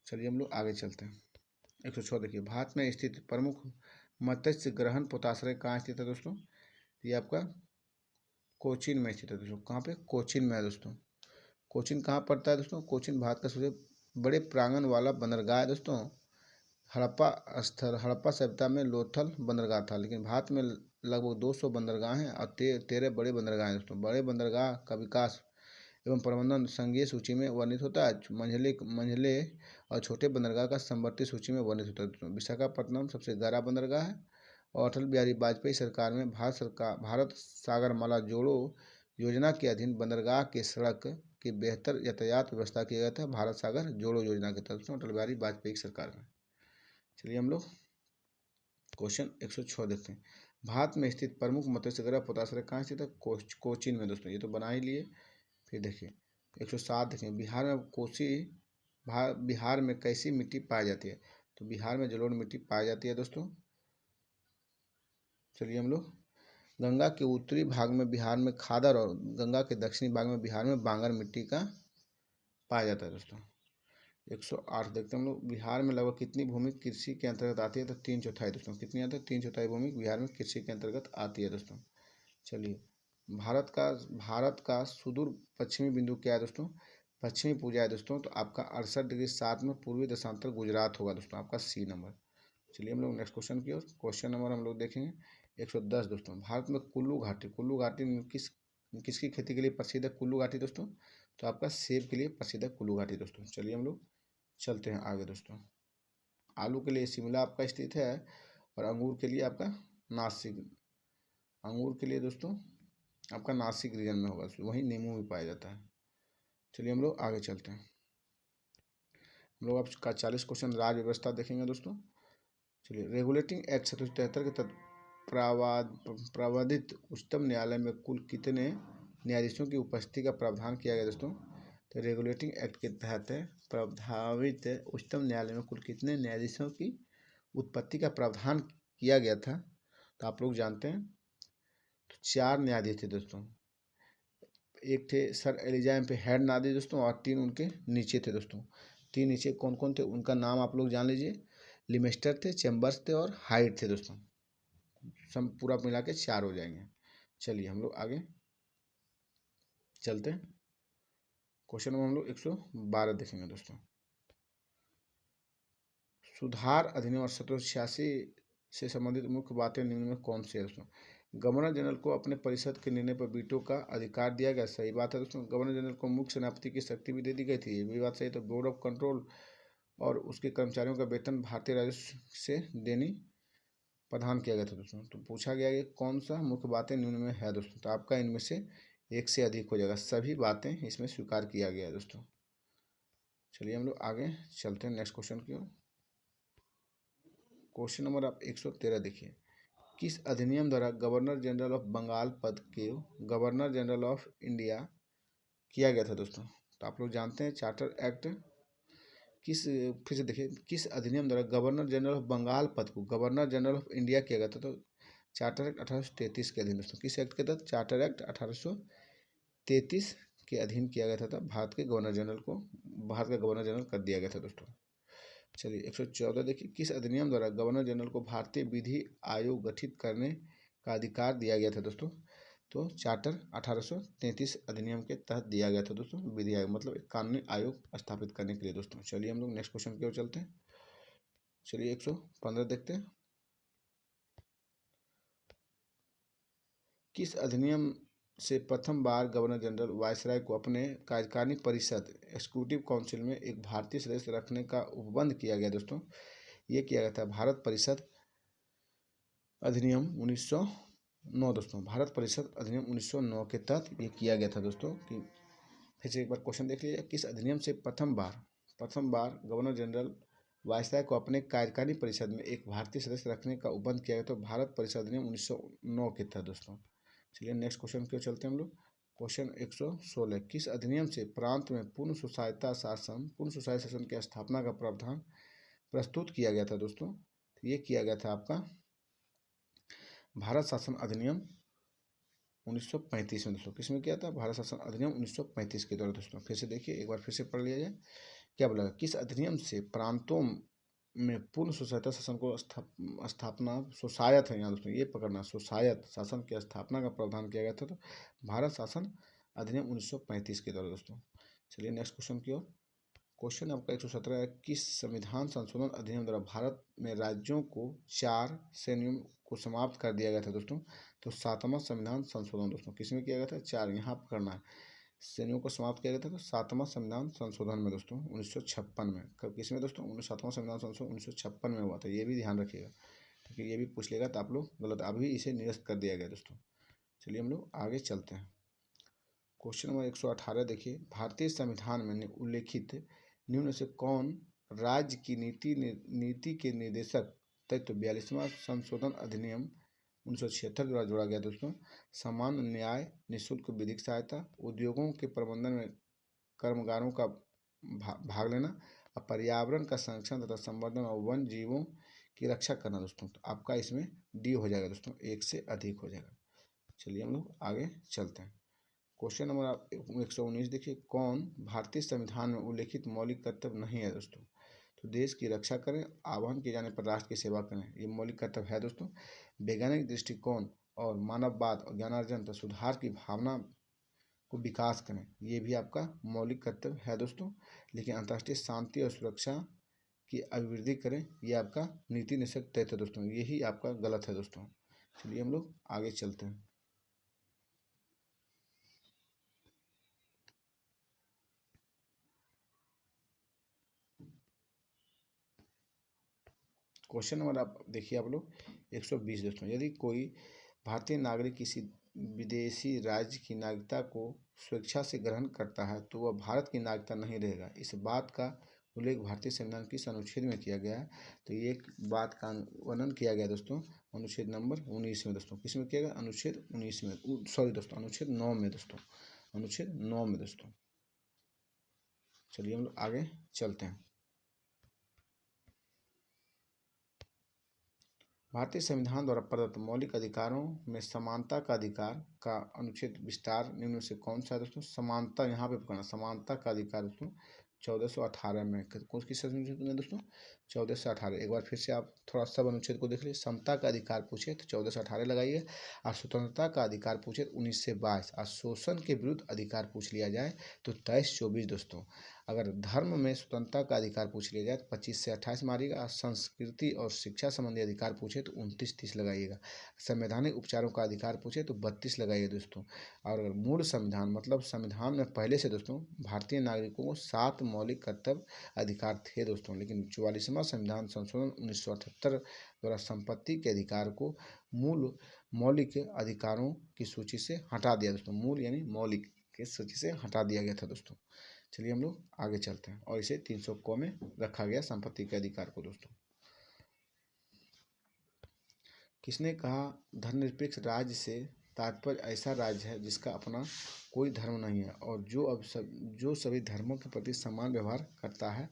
[SPEAKER 1] चलिए हम लोग आगे चलते हैं। 106 देखिए, भारत में स्थित प्रमुख मत्स्य ग्रहण पोताश्रय कहाँ स्थित है दोस्तों? ये आपका कोचीन में स्थित है दोस्तों। कहाँ पे? कोचीन में है दोस्तों। कोचीन कहाँ पड़ता है दोस्तों? कोचीन भारत का सबसे बड़े प्रांगण वाला बंदरगाह है दोस्तों। हड़प्पा सभ्यता में लोथल बंदरगाह था, लेकिन भारत में लगभग 200 बंदरगाह हैं और 13 बड़े बंदरगाह हैं दोस्तों। बड़े बंदरगाह का विकास एवं प्रबंधन संघीय सूची में वर्णित होता है। मंझले और छोटे बंदरगाह का समवर्ती सूची में वर्णित होता है दोस्तों। विशाखापट्टनम सबसे बड़ा बंदरगाह है और अटल बिहारी वाजपेयी सरकार में भारत सागर माला जोड़ो योजना के अधीन बंदरगाह के सड़क की बेहतर यातायात व्यवस्था किया गया था। भारत सागर जोड़ो योजना के तहत अटल बिहारी वाजपेयी सरकार में। चलिए हम लोग क्वेश्चन 106 देखते हैं। भारत में स्थित प्रमुख मत्स्यगृह पोताश्रय कहाँ स्थित है? कोचीन में दोस्तों। ये तो बना ही लिए। फिर देखिए 107 देखें, बिहार में कैसी मिट्टी पाई जाती है? तो बिहार में जलोढ़ मिट्टी पाई जाती है दोस्तों। चलिए हम लोग गंगा के उत्तरी भाग में बिहार में खादर और गंगा के दक्षिणी भाग में बिहार में बांगर मिट्टी का पाया जाता है दोस्तों। 108 देखते हैं हम लोग, बिहार में लगभग कितनी भूमि कृषि के अंतर्गत आती है? तो 3/4 दोस्तों। कितनी आती है? 3/4 भूमि बिहार में कृषि के अंतर्गत आती है दोस्तों। चलिए भारत का सुदूर पश्चिमी बिंदु क्या है दोस्तों? पश्चिमी पूजा है दोस्तों। तो आपका 68°7 में पूर्वी देशांतर गुजरात होगा दोस्तों, आपका C नंबर। चलिए हम लोग नेक्स्ट क्वेश्चन की ओर। क्वेश्चन नंबर हम लोग देखेंगे 110 दोस्तों। भारत में कुल्लू घाटी किसकी खेती के लिए प्रसिद्ध है? कुल्लू घाटी दोस्तों। तो आपका सेब के लिए प्रसिद्ध है कुल्लू घाटी दोस्तों। चलिए हम लोग चलते हैं आगे दोस्तों। आलू के लिए शिमला आपका स्थित है और अंगूर के लिए आपका नासिक। अंगूर के लिए दोस्तों आपका नासिक रीजन में होगा, वहीं नींबू भी पाया जाता है। चलिए हम लोग आगे चलते हैं। हम लोग आपका 40 क्वेश्चन राज्य व्यवस्था देखेंगे दोस्तों। चलिए, रेगुलेटिंग एक्ट 1773 के तहत प्रावधानित उच्चतम न्यायालय में कुल कितने न्यायाधीशों की उपस्थिति का प्रावधान किया गया दोस्तों? तो रेगुलेटिंग एक्ट के तहत प्रावधानित उच्चतम न्यायालय में कुल कितने न्यायाधीशों की उत्पत्ति का प्रावधान किया गया था? तो आप लोग जानते हैं तो 4 न्यायाधीश थे दोस्तों। एक थे सर एलिजा एम पे हेड न्यायाधीश दोस्तों और 3 उनके नीचे थे दोस्तों। 3 नीचे कौन कौन थे उनका नाम आप लोग जान लीजिए। लिमेस्टर थे, चैम्बर्स थे और हाइट थे दोस्तों। सब पूरा मिला के 4 हो जाएंगे। चलिए हम लोग आगे चलते हैं। क्वेश्चन नंबर हम लोग 112 देखेंगे दोस्तों। सुधार अधिनियम 1786 से संबंधित मुख्य बातें निम्न में कौन सी है दोस्तों? गवर्नर जनरल को अपने परिषद के निर्णय पर वीटो का अधिकार दिया गया। सही बात है दोस्तों। गवर्नर जनरल को मुख्य सेनापति की शक्ति भी दे दी गई थी, ये भी बात सही। तो बोर्ड ऑफ कंट्रोल और उसके कर्मचारियों का वेतन भारतीय राजस्व से देनी प्रदान किया गया था दोस्तों। तो पूछा गया कि कौन सा मुख्य बातें निम्न में है दोस्तों? तो आपका इनमें से एक से अधिक हो जाएगा, सभी बातें इसमें स्वीकार किया गया है दोस्तों। चलिए हम लोग आगे चलते हैं नेक्स्ट क्वेश्चन की ओर। क्वेश्चन नंबर आप 113 देखिए, किस अधिनियम द्वारा गवर्नर जनरल ऑफ बंगाल पद के गवर्नर जनरल ऑफ इंडिया किया गया था दोस्तों? तो आप लोग जानते हैं चार्टर एक्ट फिर से देखिए, किस अधिनियम द्वारा गवर्नर जनरल ऑफ बंगाल पद को गवर्नर जनरल ऑफ इंडिया किया गया था? तो चार्टर एक्ट 1833 के अधीन दोस्तों। किस एक्ट के तहत? चार्टर एक्ट 1833 के अधीन किया गया था, तब भारत के गवर्नर जनरल को भारत का गवर्नर जनरल कर दिया गया था दोस्तों। चलिए 114 देखिए, किस अधिनियम द्वारा गवर्नर जनरल को भारतीय विधि आयोग गठित करने का अधिकार दिया गया था दोस्तों? तो चार्टर 1833 अधिनियम के तहत दिया गया था दोस्तों, विधि आयोग मतलब एक कानूनी आयोग स्थापित करने के लिए दोस्तों। चलिए हम लोग नेक्स्ट क्वेश्चन की ओर चलते हैं। चलिए 115 देखते हैं, किस अधिनियम से प्रथम बार गवर्नर जनरल वायसराय को अपने कार्यकारिणी परिषद एक्सिक्यूटिव काउंसिल में एक भारतीय सदस्य रखने का उपबंध किया गया दोस्तों? ये किया गया था भारत परिषद अधिनियम 1909 दोस्तों। भारत परिषद अधिनियम 1909 के तहत ये किया गया था दोस्तों। कि फिर से एक बार क्वेश्चन देख लीजिए, किस अधिनियम से प्रथम बार गवर्नर जनरल वायसराय को अपने कार्यकारिणी परिषद में एक भारतीय सदस्य रखने का उपबंध किया गया? तो भारत परिषद अधिनियम 1909 के तहत दोस्तों। चलिए नेक्स्ट क्वेश्चन की ओर चलते हैं हम लोग। क्वेश्चन 116, किस अधिनियम से प्रांत में पूर्ण स्वशासी शासन की स्थापना का प्रावधान प्रस्तुत किया गया था दोस्तों? तो ये किया गया था आपका भारत शासन अधिनियम 1935 में दोस्तों। किसमें किया था? भारत शासन अधिनियम 1935 के द्वारा दोस्तों। फिर से देखिए, एक बार फिर से पढ़ लिया जाए। क्या बोला? किस अधिनियम से प्रांतों में पूर्ण स्वशासी शासन को स्थापना स्वशायत है यहाँ दोस्तों, ये पकड़ना, स्वशायत शासन की स्थापना का प्रावधान किया गया था? तो भारत शासन अधिनियम 1935 के द्वारा दोस्तों। चलिए नेक्स्ट क्वेश्चन की ओर। क्वेश्चन आपका 117 है, किस संविधान संशोधन अधिनियम द्वारा भारत में राज्यों को 4 श्रेणियों को समाप्त कर दिया गया था दोस्तों? तो 7वां संविधान संशोधन दोस्तों। किसमें किया गया था? 4, यहाँ पकड़ना है, श्रेणियों को समाप्त किया गया था। तो 7वां संविधान संशोधन में दोस्तों 1956 में। कब, किसमें दोस्तों? 7वां संविधान संशोधन 1956 में हुआ था। ये भी ध्यान रखिएगा, क्योंकि ये भी पूछ लेगा तो आप लोग गलत, अभी इसे निरस्त कर दिया गया दोस्तों। चलिए हम लोग आगे चलते हैं। क्वेश्चन नंबर 118 देखिए, भारतीय संविधान में उल्लेखित निम्न से कौन राज्य की नीति के निर्देशक तत्व 42वां संशोधन अधिनियम 1976 द्वारा जोड़ा गया दोस्तों? समान न्याय, निःशुल्क विधिक सहायता, उद्योगों के प्रबंधन में कर्मगारों का भाग लेना, और पर्यावरण का संरक्षण तथा संवर्धन और वन जीवों की रक्षा करना दोस्तों। तो आपका इसमें डी हो जाएगा दोस्तों, एक से अधिक हो जाएगा। चलिए हम लोग आगे चलते हैं। क्वेश्चन नंबर 119 देखिए, कौन भारतीय संविधान में उल्लेखित मौलिक कर्तव्य नहीं है दोस्तों? तो देश की रक्षा करें, आह्वान किए जाने पर राष्ट्र की सेवा करें, ये मौलिक कर्तव्य है दोस्तों। वैज्ञानिक दृष्टिकोण और मानववाद और ज्ञानार्जन तथा सुधार की भावना को विकास करें, ये भी आपका मौलिक कर्तव्य है दोस्तों। लेकिन अंतर्राष्ट्रीय शांति और सुरक्षा की अभिवृद्धि करें, ये आपका नीति निषेध तय है दोस्तों, यही आपका गलत है दोस्तों। चलिए हम लोग आगे चलते हैं। क्वेश्चन नंबर आप देखिए आप लोग 120 दोस्तों, यदि कोई भारतीय नागरिक किसी विदेशी राज्य की नागरिकता को स्वेच्छा से ग्रहण करता है तो वह भारत की नागरिकता नहीं रहेगा। इस बात का उल्लेख भारतीय संविधान किस अनुच्छेद में किया गया है? तो ये एक बात का वर्णन किया गया दोस्तों अनुच्छेद नंबर 19 में दोस्तों। किस में किया गया? अनुच्छेद 19 में, सॉरी दोस्तों, अनुच्छेद 9 में दोस्तों, अनुच्छेद 9 में दोस्तों। चलिए हम लोग आगे चलते हैं। भारतीय संविधान द्वारा प्रदत्त मौलिक अधिकारों में समानता का अधिकार का अनुच्छेद विस्तार निम्न से कौन सा है दोस्तों? समानता, यहाँ पे पकड़ना, समानता का अधिकार दोस्तों 1418 में। कौन किस अनुच्छेद में दोस्तों? 1418। एक बार फिर से आप थोड़ा सब अनुच्छेद को देख लीजिए। समता का अधिकार पूछे तो 1418 लगाइए, और स्वतंत्रता का अधिकार पूछे तो 19 से 22, और शोषण के विरुद्ध अधिकार पूछ लिया जाए तो 23-24 दोस्तों। अगर धर्म में स्वतंत्रता का अधिकार पूछ लिया जाए तो 25 से 28 मारिएगा, और संस्कृति और शिक्षा संबंधी अधिकार पूछे तो 29-30 लगाइएगा। संवैधानिक उपचारों का अधिकार पूछे तो 32 लगाइए दोस्तों। और अगर मूल संविधान मतलब संविधान में पहले से दोस्तों भारतीय नागरिकों को 7 मौलिक कर्तव्य अधिकार थे दोस्तों, लेकिन 44वां संविधान संशोधन 1978 द्वारा संपत्ति के अधिकार को मूल मौलिक अधिकारों की सूची से हटा दिया दोस्तों। मूल यानी मौलिक की सूची से हटा दिया गया था दोस्तों। चलिए हम लोग आगे चलते हैं, और इसे 300 क में रखा गया संपत्ति के अधिकार को दोस्तों। किसने कहा धर्मनिरपेक्ष राज्य से तात्पर्य ऐसा राज्य है जिसका अपना कोई धर्म नहीं है और जो सभी धर्मों के प्रति समान व्यवहार करता है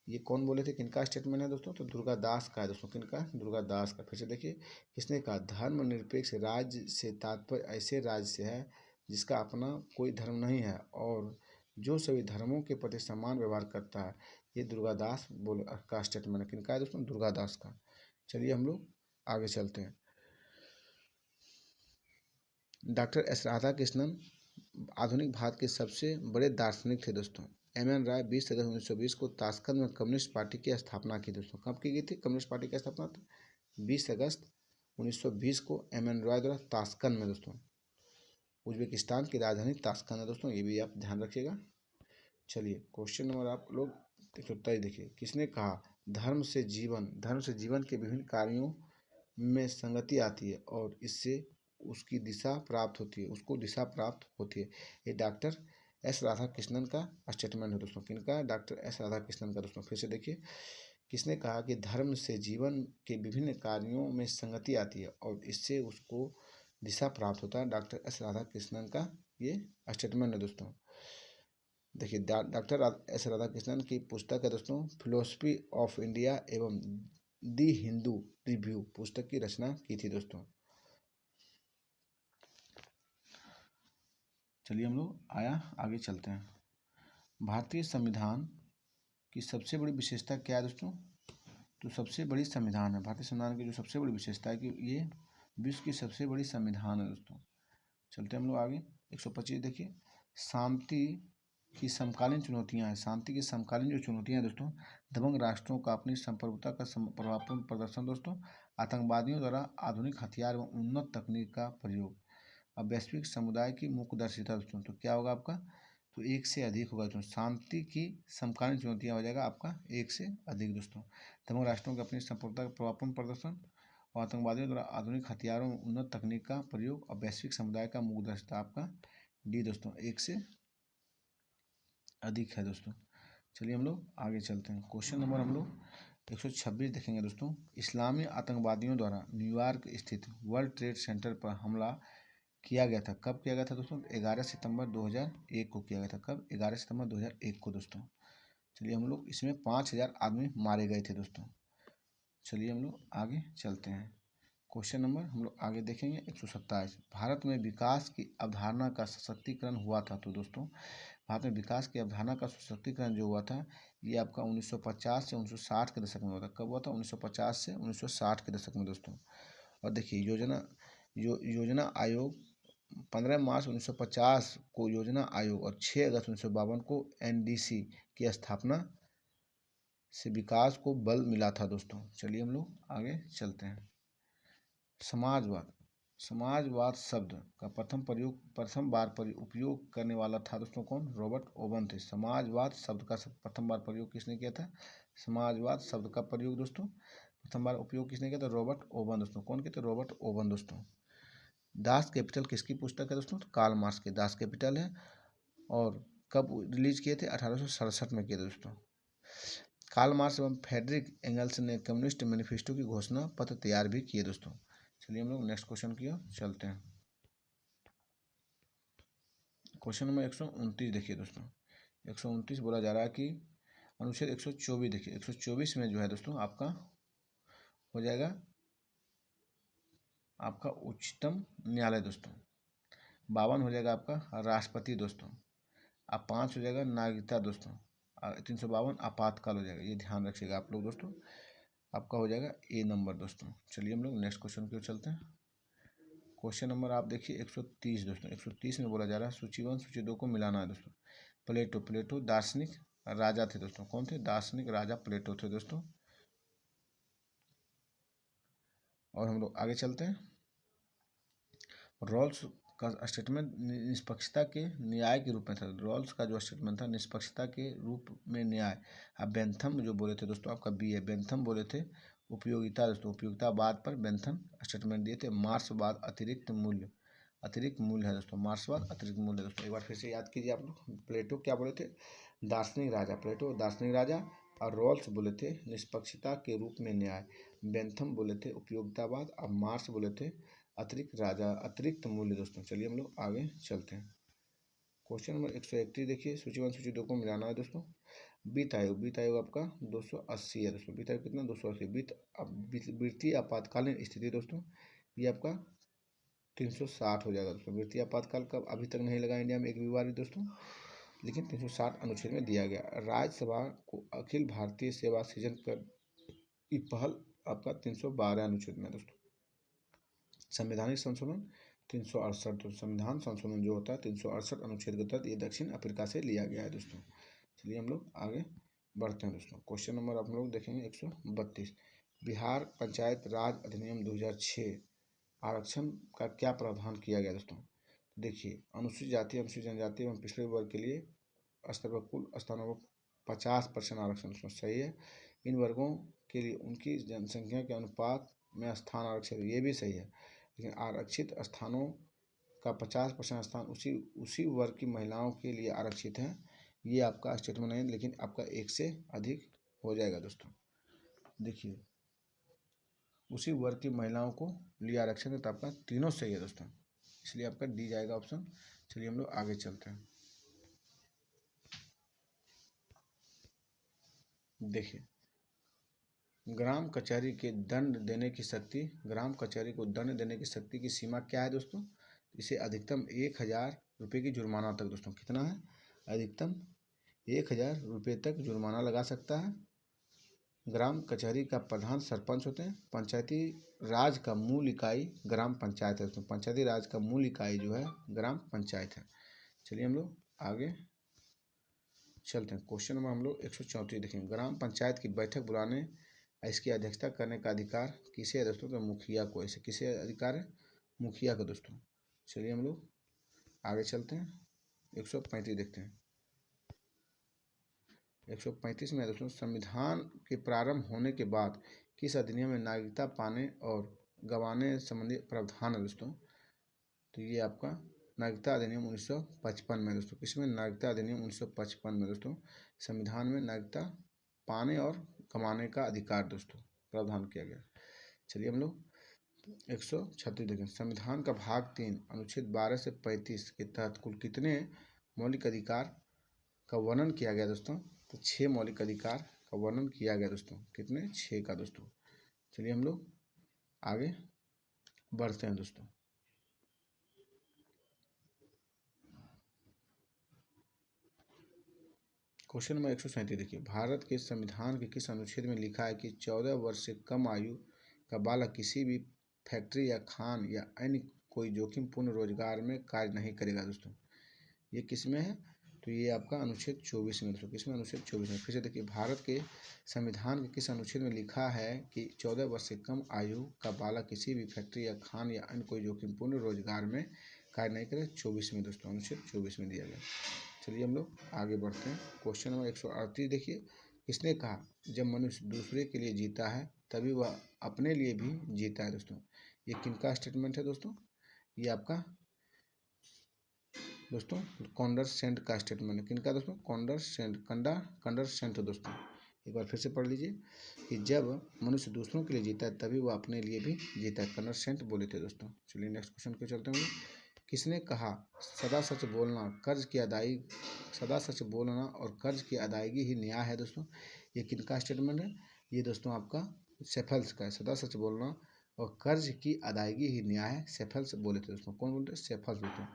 [SPEAKER 1] ये कौन बोले थे, किनका स्टेटमेंट है दोस्तों, तो दुर्गादास का है दोस्तों। किनका, दुर्गादास का। फिर से देखिए, किसने कहा, धर्मनिरपेक्ष राज्य से तात्पर्य ऐसे राज्य से है जिसका अपना कोई धर्म नहीं है और जो सभी धर्मों के प्रति समान व्यवहार करता है। ये दुर्गादास बोल का स्टेटमेंट है। किनका है दोस्तों, दुर्गादास का। चलिए हम लोग आगे चलते हैं। डॉक्टर एस राधाकृष्णन आधुनिक भारत के सबसे बड़े दार्शनिक थे दोस्तों। एम.एन. राय 20 अगस्त 1920 को ताशकंद में कम्युनिस्ट पार्टी की स्थापना की दोस्तों। कब की गई थी कम्युनिस्ट पार्टी की स्थापना, 20 अगस्त 1920 को एम.एन. राय द्वारा ताशकंद में दोस्तों। उज्बेकिस्तान की राजधानी ताशकंद है दोस्तों, ये भी आप ध्यान रखिएगा। चलिए क्वेश्चन नंबर आप लोग 123 देखिए, किसने कहा, धर्म से जीवन के विभिन्न कार्यों में संगति आती है और इससे उसकी दिशा प्राप्त होती है, उसको दिशा प्राप्त होती है। ये डॉक्टर एस राधाकृष्णन का स्टेटमेंट है दोस्तों। किनका, डॉक्टर एस राधाकृष्णन का दोस्तों। फिर से देखिए, किसने कहा कि धर्म से जीवन के विभिन्न कार्यों में संगति आती है और इससे उसको दिशा प्राप्त होता है, डॉक्टर एस राधाकृष्णन का ये स्टेटमेंट है दोस्तों। देखिए, डॉक्टर एस राधाकृष्णन की पुस्तक है दोस्तों, फिलोसफी ऑफ इंडिया एवं दी हिंदू रिव्यू पुस्तक की रचना की थी दोस्तों। चलिए हम लोग आगे चलते हैं। भारतीय संविधान की सबसे बड़ी विशेषता क्या है दोस्तों, तो सबसे बड़ी संविधान है। भारतीय संविधान की जो सबसे बड़ी विशेषता है कि ये विश्व की सबसे बड़ी संविधान है दोस्तों। चलते हैं हम लोग आगे। 125 देखिए, शांति की समकालीन चुनौतियां हैं। शांति की समकालीन जो चुनौतियां हैं दोस्तों, दबंग राष्ट्रों का अपनी संप्रभुता का प्रभावपूर्ण प्रदर्शन दोस्तों, आतंकवादियों द्वारा आधुनिक हथियार एवं उन्नत तकनीक का प्रयोग, अब वैश्विक समुदाय की मुख्यदर्शिता दोस्तों। तो क्या होगा आपका, तो एक से अधिक होगा दोस्तों। शांति की समकालीन चुनौतियां हो जाएगा आपका एक से अधिक दोस्तों। दबंग राष्ट्रों की अपनी संप्रभुता का प्रभावपूर्ण प्रदर्शन और आतंकवादियों द्वारा आधुनिक हथियारों में उन्नत तकनीक का प्रयोग और वैश्विक समुदाय का मुख्यदर्शिता आपका डी दोस्तों, एक से अधिक है दोस्तों। चलिए हम लोग आगे चलते हैं। क्वेश्चन नंबर हम लोग 126 देखेंगे दोस्तों। इस्लामी आतंकवादियों द्वारा न्यूयॉर्क स्थित वर्ल्ड ट्रेड सेंटर पर हमला किया गया था। कब किया गया था दोस्तों, 11 सितंबर 2001 को किया गया था। कब, 11 सितंबर 2001 को दोस्तों। चलिए हम लोग इसमें 5000 आदमी मारे गए थे दोस्तों। चलिए हम लोग आगे चलते हैं। क्वेश्चन नंबर हम लोग आगे देखेंगे 127। भारत में विकास की अवधारणा का सशक्तिकरण हुआ था। तो दोस्तों, भारत में विकास की अवधारणा का सशक्तिकरण जो हुआ था, ये आपका 1950 से 1960 के दशक में हुआ था। कब हुआ था, 1950 से 1960 के दशक में दोस्तों। और देखिए, योजना आयोग 15 मार्च 1950 को योजना आयोग और 6 अगस्त 1952 को एनडीसी की स्थापना से विकास को बल मिला था दोस्तों। चलिए हम लोग आगे चलते हैं। समाजवाद शब्द का प्रथम बार उपयोग करने वाला था दोस्तों कौन, रॉबर्ट ओवन थे। समाजवाद शब्द का प्रथम बार प्रयोग किसने किया था, समाजवाद शब्द का प्रयोग दोस्तों प्रथम बार उपयोग किसने किया था, रॉबर्ट ओवन दोस्तों। कौन के थे, रॉबर्ट ओवन दोस्तों। दास कैपिटल किसकी पुस्तक है दोस्तों, तो कार्ल मार्क्स की दास कैपिटल है। और कब रिलीज किए थे, 1867 में किए दोस्तों। कार्ल मार्क्स एवं फ्रेडरिक एंगल्स ने कम्युनिस्ट मैनिफेस्टो की घोषणा पत्र तैयार भी किए दोस्तों। चलिए हम लोग नेक्स्ट क्वेश्चन की ओर चलते हैं। क्वेश्चन नंबर 129 देखिए दोस्तों। 129 बोला जा रहा है कि अनुच्छेद 124 देखिए, 124 में जो है दोस्तों आपका हो जाएगा आपका उच्चतम न्यायालय दोस्तों। 52 हो जाएगा आपका राष्ट्रपति दोस्तों। अब 5 हो जाएगा नागरिकता दोस्तों। 352 आपातकाल हो जाएगा। ये ध्यान रखिएगा आप लोग दोस्तों, आपका हो जाएगा ए नंबर दोस्तों। चलिए हम लोग नेक्स्ट क्वेश्चन की ओर चलते हैं। क्वेश्चन नंबर आप देखिए 130 दोस्तों। 130 में बोला जा रहा है सूची 1 सूची 2 को मिलाना है दोस्तों। प्लेटो दार्शनिक राजा थे दोस्तों। कौन थे, दार्शनिक राजा प्लेटो थे दोस्तों। और हम लोग आगे चलते हैं। रॉल्स का स्टेटमेंट निष्पक्षता के न्याय के रूप में था। रॉल्स का जो स्टेटमेंट था निष्पक्षता के रूप में न्याय। अब बेंथम जो बोले थे दोस्तों, आपका बी है, बेंथम बोले थे उपयोगिता दोस्तों। उपयोगितावाद पर बेंथम स्टेटमेंट दिए थे। मार्क्सवाद अतिरिक्त मूल्य है दोस्तों। मार्क्सवाद अतिरिक्त मूल्य दोस्तों। एक बार फिर से याद कीजिए आप लोग। प्लेटो क्या बोले थे, दार्शनिक राजा, प्लेटो दार्शनिक राजा। और रॉल्स बोले थे निष्पक्षता के रूप में न्याय। बेंथम बोले थे उपयोगितावाद। और मार्क्स बोले थे अतिरिक्त मूल्य दोस्तों। चलिए हम लोग आगे चलते हैं। क्वेश्चन नंबर 131 देखिए, सूची 1 सूची 2 को मिलाना है दोस्तों। वित्त आयोग आपका 280 है दोस्तों। वित्त आयोग कितना, 280। वित्तीय आपातकालीन स्थिति दोस्तों, ये आपका 360 हो जाएगा दोस्तों। वित्तीय आपातकाल कब अभी तक नहीं लगा इंडिया में एक भी बार भी दोस्तों, लेकिन 360 अनुच्छेद में दिया गया। राज्यसभा को अखिल भारतीय सेवा सृजन कर की पहल आपका 312 अनुच्छेद में दोस्तों। संवैधानिक संशोधन 368, तो संविधान संशोधन जो होता है 368 अनुच्छेद के तहत ये दक्षिण अफ्रीका से लिया गया है दोस्तों। चलिए हम लोग आगे बढ़ते हैं दोस्तों। क्वेश्चन नंबर आप लोग देखेंगे 132, बिहार पंचायत राज अधिनियम 2006 आरक्षण का क्या प्रावधान किया गया दोस्तों। देखिए, अनुसूचित जाति, अनुसूचित जनजाति एवं पिछड़े वर्ग के लिए स्तर पर कुल स्थानों पर 50% आरक्षण दोस्तों सही है। इन वर्गों के लिए उनकी जनसंख्या के अनुपात में स्थान आरक्षण, ये भी सही है, लेकिन आरक्षित स्थानों का 50% स्थान उसी वर्ग की महिलाओं के लिए आरक्षित है। ये आपका स्टेटमेंट नहीं, लेकिन आपका एक से अधिक हो जाएगा दोस्तों। देखिए, उसी वर्ग की महिलाओं को लिए आरक्षण है, तो आपका तीनों सही है दोस्तों, इसलिए आपका डी जाएगा ऑप्शन। चलिए हम लोग आगे चलते हैं। देखिए, ग्राम कचहरी के दंड देने की शक्ति, ग्राम कचहरी को दंड देने की शक्ति की सीमा क्या है दोस्तों। इसे अधिकतम 1000 रुपये की जुर्माना तक दोस्तों, कितना है, अधिकतम 1000 रुपये तक जुर्माना लगा सकता है। ग्राम कचहरी का प्रधान सरपंच होते हैं। पंचायती राज का मूल इकाई ग्राम पंचायत है दोस्तों। पंचायती राज का मूल इकाई जो है ग्राम पंचायत है। चलिए हम लोग आगे चलते हैं। क्वेश्चन नंबर हम लोग 134 देखेंगे। ग्राम पंचायत की बैठक बुलाने इसकी अध्यक्षता करने का अधिकार किसे है दोस्तों, तो मुखिया को। ऐसे किसे अधिकार है, मुखिया का दोस्तों। चलिए हम लोग आगे चलते हैं। 135 देखते हैं। 135 में दोस्तों, संविधान के प्रारंभ होने के बाद किस अधिनियम में नागरिकता पाने और गंवाने संबंधी प्रावधान है दोस्तों। तो ये आपका नागरिकता अधिनियम 1955 में दोस्तों। किसमें, नागरिकता अधिनियम 1955 में दोस्तों संविधान में नागरिकता पाने और कमाने का अधिकार दोस्तों प्रावधान किया गया। चलिए हम लोग 136 देखें। संविधान का भाग 3 अनुच्छेद 12 से 35 के तहत कुल कितने मौलिक अधिकार का वर्णन किया गया दोस्तों, तो 6 मौलिक अधिकार का वर्णन किया गया दोस्तों। कितने, 6 का दोस्तों। चलिए हम लोग आगे बढ़ते हैं दोस्तों। क्वेश्चन नंबर 137 देखिए, भारत के संविधान के किस अनुच्छेद में लिखा है कि 14 वर्ष से कम आयु का बालक किसी भी फैक्ट्री या खान या अन्य कोई जोखिमपूर्ण रोजगार में कार्य नहीं करेगा दोस्तों। ये किस में है, तो ये आपका अनुच्छेद 24 में दोस्तों। किसमें, अनुच्छेद 24 में। फिर से देखिए, भारत के संविधान के किस अनुच्छेद में लिखा है कि 14 वर्ष से कम आयु का बालक किसी भी फैक्ट्री या खान या अन्य कोई जोखिमपूर्ण रोजगार में कार्य नहीं करे, 24 में दोस्तों, अनुच्छेद 24 में दिया गया। चलिए हम लोग आगे बढ़ते हैं। क्वेश्चन नंबर 138 देखिए, किसने कहा जब मनुष्य दूसरे के लिए जीता है तभी वह अपने लिए भी जीता है दोस्तों। ये किनका स्टेटमेंट है दोस्तों, ये आपका दोस्तों कॉन्डरसेंट का स्टेटमेंट है। किनका दोस्तों, कॉन्डरसेंट दोस्तों। एक बार फिर से पढ़ लीजिए कि जब मनुष्य दूसरों के लिए जीता है तभी वह अपने लिए भी जीता है, कॉन्डरसेंट बोले थे दोस्तों। चलिए नेक्स्ट क्वेश्चन पे चलते हैं। किसने कहा सदा सच बोलना और कर्ज की अदायगी ही न्याय है दोस्तों। ये किनका स्टेटमेंट है, ये दोस्तों आपका सेफल्स का है। सदा सच बोलना और कर्ज की अदायगी ही न्याय है, सेफल्स बोले थे दोस्तों। कौन बोलते हैं, सेफल्स दोस्तों।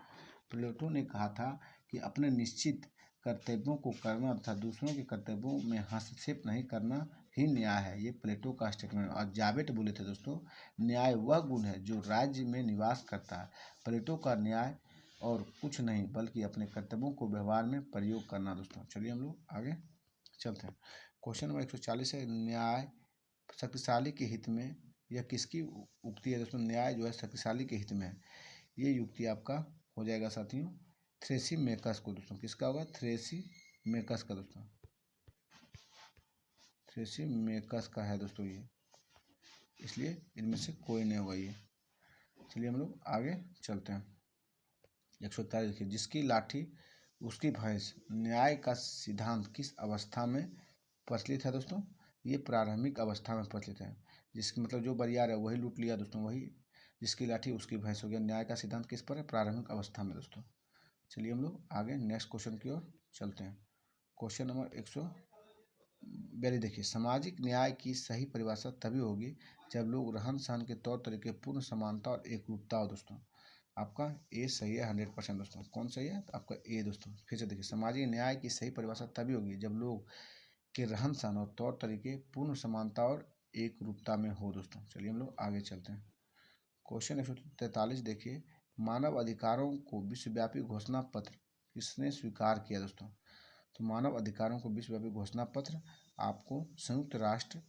[SPEAKER 1] प्लेटो ने कहा था कि अपने निश्चित कर्तव्यों को करना तथा दूसरों के कर्तव्यों में हस्तक्षेप नहीं करना ही न्याय है, ये प्लेटो का स्टेटमेंट। और जावेट बोले थे दोस्तों, न्याय वह गुण है जो राज्य में निवास करता है। प्लेटो का न्याय और कुछ नहीं बल्कि अपने कर्तव्यों को व्यवहार में प्रयोग करना दोस्तों। चलिए हम लोग आगे चलते हैं। क्वेश्चन नंबर 140 है, न्याय शक्तिशाली के हित में, यह किसकी उक्ति है दोस्तों। न्याय जो है शक्तिशाली के हित में है, ये युक्ति आपका हो जाएगा साथियों थ्रेसिमेकस को दोस्तों। किसका होगा, थ्रेसिमेकस का दोस्तों। थ्रेसिमेकस का है दोस्तों ये, इसलिए इनमें से कोई नहीं होगा ये। चलिए हम लोग आगे चलते हैं। 143 देखिए, जिसकी लाठी उसकी भैंस न्याय का सिद्धांत किस अवस्था में प्रचलित है दोस्तों। ये प्रारंभिक अवस्था में प्रचलित है। जिसकी मतलब जो बरियार है वही लूट लिया दोस्तों, वही जिसकी लाठी उसकी भैंस हो गया। न्याय का सिद्धांत किस पर है, प्रारंभिक अवस्था में दोस्तों। चलिए हम लोग आगे नेक्स्ट क्वेश्चन की ओर चलते हैं। क्वेश्चन नंबर 142 देखिए, सामाजिक न्याय की सही परिभाषा तभी होगी जब लोग रहन सहन के तौर तरीके पूर्ण समानता और एकरूपता हो दोस्तों। आपका ए सही है 100% दोस्तों। कौन सही है? तो आपका ए दोस्तों। फिर से देखिए, सामाजिक न्याय की सही परिभाषा तभी होगी जब लोग के रहन सहन और तौर तरीके पूर्ण समानता और एक रूपता में हो दोस्तों। चलिए हम लोग आगे चलते हैं। क्वेश्चन 143 देखिए, मानव अधिकारों को विश्वव्यापी घोषणा पत्र किसने स्वीकार किया दोस्तों? तो मानव अधिकारों को विश्वव्यापी घोषणा पत्र आपको संयुक्त राष्ट्र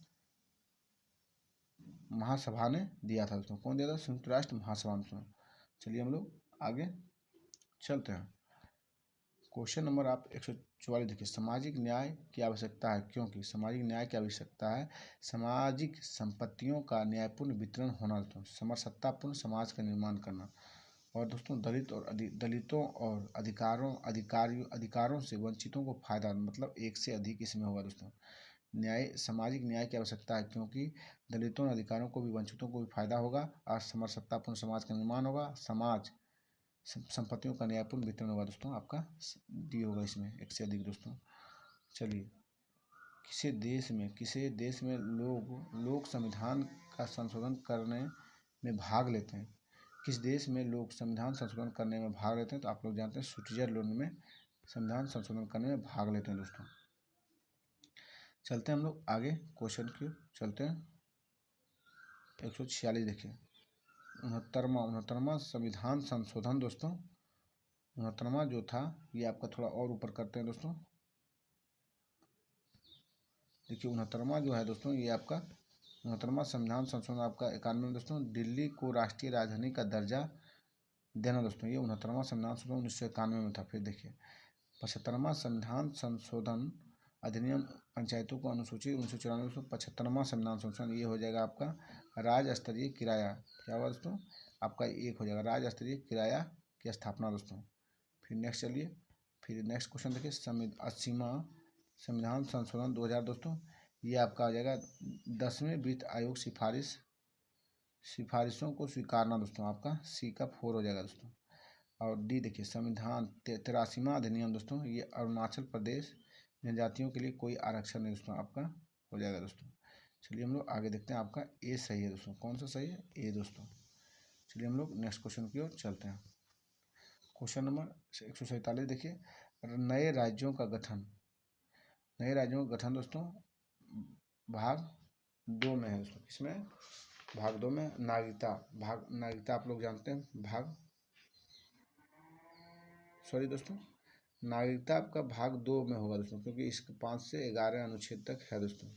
[SPEAKER 1] महासभा ने दिया था दोस्तों। कौन दिया था? संयुक्त राष्ट्र महासभा में। चलिए हम लोग आगे चलते हैं। क्वेश्चन नंबर आप 144 देखिए, सामाजिक न्याय की आवश्यकता है क्योंकि सामाजिक न्याय की आवश्यकता है सामाजिक संपत्तियों का न्यायपूर्ण वितरण होना दोस्तों, समरसत्तापूर्ण समाज का निर्माण करना, और दोस्तों दलितों और अधिकारों से वंचितों को फायदा, मतलब एक से अधिक इसमें होगा दोस्तों। न्याय, सामाजिक न्याय की आवश्यकता है क्योंकि दलितों और अधिकारों को भी, वंचितों को भी फायदा होगा और समरसत्तापूर्ण समाज का निर्माण होगा, समाज संपत्तियों का न्यायपूर्ण वितरण होगा दोस्तों। आपका डी होगा इसमें एक से अधिक दोस्तों। चलिए, किसी देश में लोग संविधान का संशोधन करने में भाग लेते हैं। किस देश में लोग संविधान संशोधन करने में भाग लेते हैं? तो आप लोग जानते हैं स्विट्जरलैंड में संविधान संशोधन करने में भाग लेते हैं दोस्तों। चलते हैं हम लोग आगे क्वेश्चन की चलते हैं। 146 देखिए, 69वां संविधान संशोधन दोस्तों, 69वां जो था ये आपका थोड़ा और ऊपर करते हैं दोस्तों। देखिए 69वां जो है दोस्तों, ये आपका 69वां संविधान संशोधन आपका 91 में दोस्तों, दिल्ली को राष्ट्रीय राजधानी का दर्जा देना दोस्तों। ये 69वां संविधान संशोधन 1991 में था। फिर देखिए 75वां संविधान संशोधन अधिनियम, पंचायतों को अनुसूचित 1994 में। 75वां संविधान संशोधन ये हो जाएगा आपका राज्य स्तरीय किराया, क्या होगा दोस्तों? आपका एक हो जाएगा राज्य स्तरीय किराया की स्थापना दोस्तों। फिर नेक्स्ट चलिए, फिर नेक्स्ट क्वेश्चन देखिए, 80वां संविधान संशोधन 2000 दोस्तों, ये आपका आ जाएगा 10वें वित्त आयोग सिफारिशों को स्वीकारना दोस्तों। आपका सी का 4 हो जाएगा दोस्तों। और डी देखिए, संविधान 83वां अधिनियम दोस्तों, ये अरुणाचल प्रदेश जनजातियों के लिए कोई आरक्षण नहीं दोस्तों, आपका हो जाएगा दोस्तों। चलिए हम लोग आगे देखते हैं। आपका ए सही है दोस्तों। कौन सा सही है? ए दोस्तों। चलिए हम लोग नेक्स्ट क्वेश्चन की ओर चलते हैं। क्वेश्चन नंबर 147 देखिए, नए राज्यों का गठन दोस्तों भाग 2 में है दोस्तों। किसमें? भाग 2 में नागरिकता आप लोग जानते हैं दोस्तों, नागरिकता आपका भाग 2 में होगा दोस्तों, क्योंकि इसके 5 से 11 अनुच्छेद तक है दोस्तों।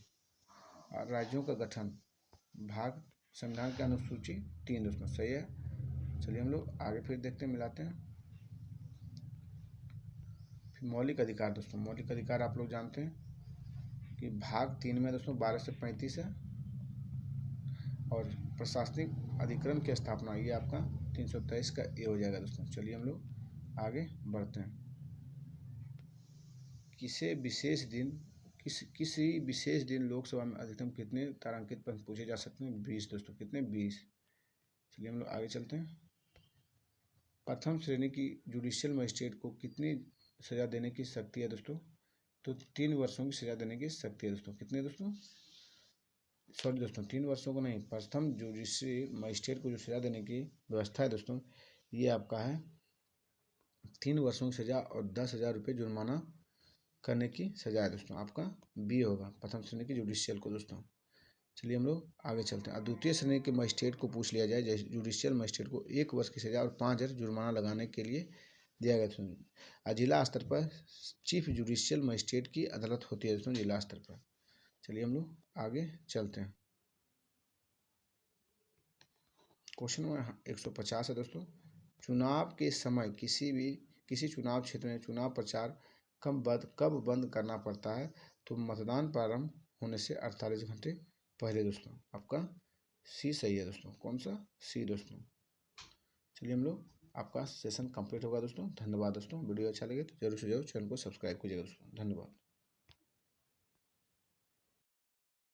[SPEAKER 1] और राज्यों का गठन भाग संविधान की अनुसूची 3 दोस्तों, सही है। चलिए हम लोग आगे फिर देखते हैं, मिलाते हैं। फिर मौलिक अधिकार दोस्तों, मौलिक अधिकार आप लोग जानते हैं कि भाग 3 में दोस्तों 12 से 35 है। और प्रशासनिक अधिकरण की स्थापना ये आपका 323 का ए हो जाएगा दोस्तों। चलिए हम लोग आगे बढ़ते हैं। किसी विशेष दिन लोकसभा में अधिकतम कितने तारांकित प्रश्न पूछे जा सकते हैं? 20 दोस्तों। कितने? 20। चलिए हम लोग आगे चलते हैं। प्रथम श्रेणी की जुडिशियल मजिस्ट्रेट को कितनी सजा देने की शक्ति है दोस्तों? तो 3 वर्षों की सजा देने की शक्ति है दोस्तों। कितने दोस्तों? सॉरी दोस्तों, 3 वर्षों को नहीं, प्रथम जुडिशियल मजिस्ट्रेट को जो सजा देने की व्यवस्था है दोस्तों, ये आपका है 3 वर्षों की सजा और 10,000 रुपये जुर्माना करने की सजा है दोस्तों। आपका बी होगा प्रथम श्रेणी की जुडिशियल को दोस्तों। चलिए हम लोग आगे चलते हैं। द्वितीय श्रेणी के मजिस्ट्रेट को पूछ लिया जाए, जैसे जुडिशियल मजिस्ट्रेट को 1 वर्ष की सजा और 5,000 जुर्माना लगाने के लिए दिया गया दोस्तों। जिला स्तर पर चीफ जुडिशियल मजिस्ट्रेट की अदालत होती है दोस्तों, जिला स्तर पर। चलिए हम लोग आगे चलते हैं। क्वेश्चन नंबर 150 है दोस्तों, चुनाव के समय किसी चुनाव क्षेत्र में चुनाव प्रचार कब बंद करना पड़ता है? तो मतदान प्रारंभ होने से 48 घंटे पहले दोस्तों। आपका सी सही है दोस्तों। कौन सा? सी दोस्तों। चलिए हम लोग, आपका सेशन कंप्लीट होगा दोस्तों। धन्यवाद दोस्तों। वीडियो अच्छा लगे तो जरूर से जरूर चैनल को सब्सक्राइब कीजिएगा दोस्तों। धन्यवाद।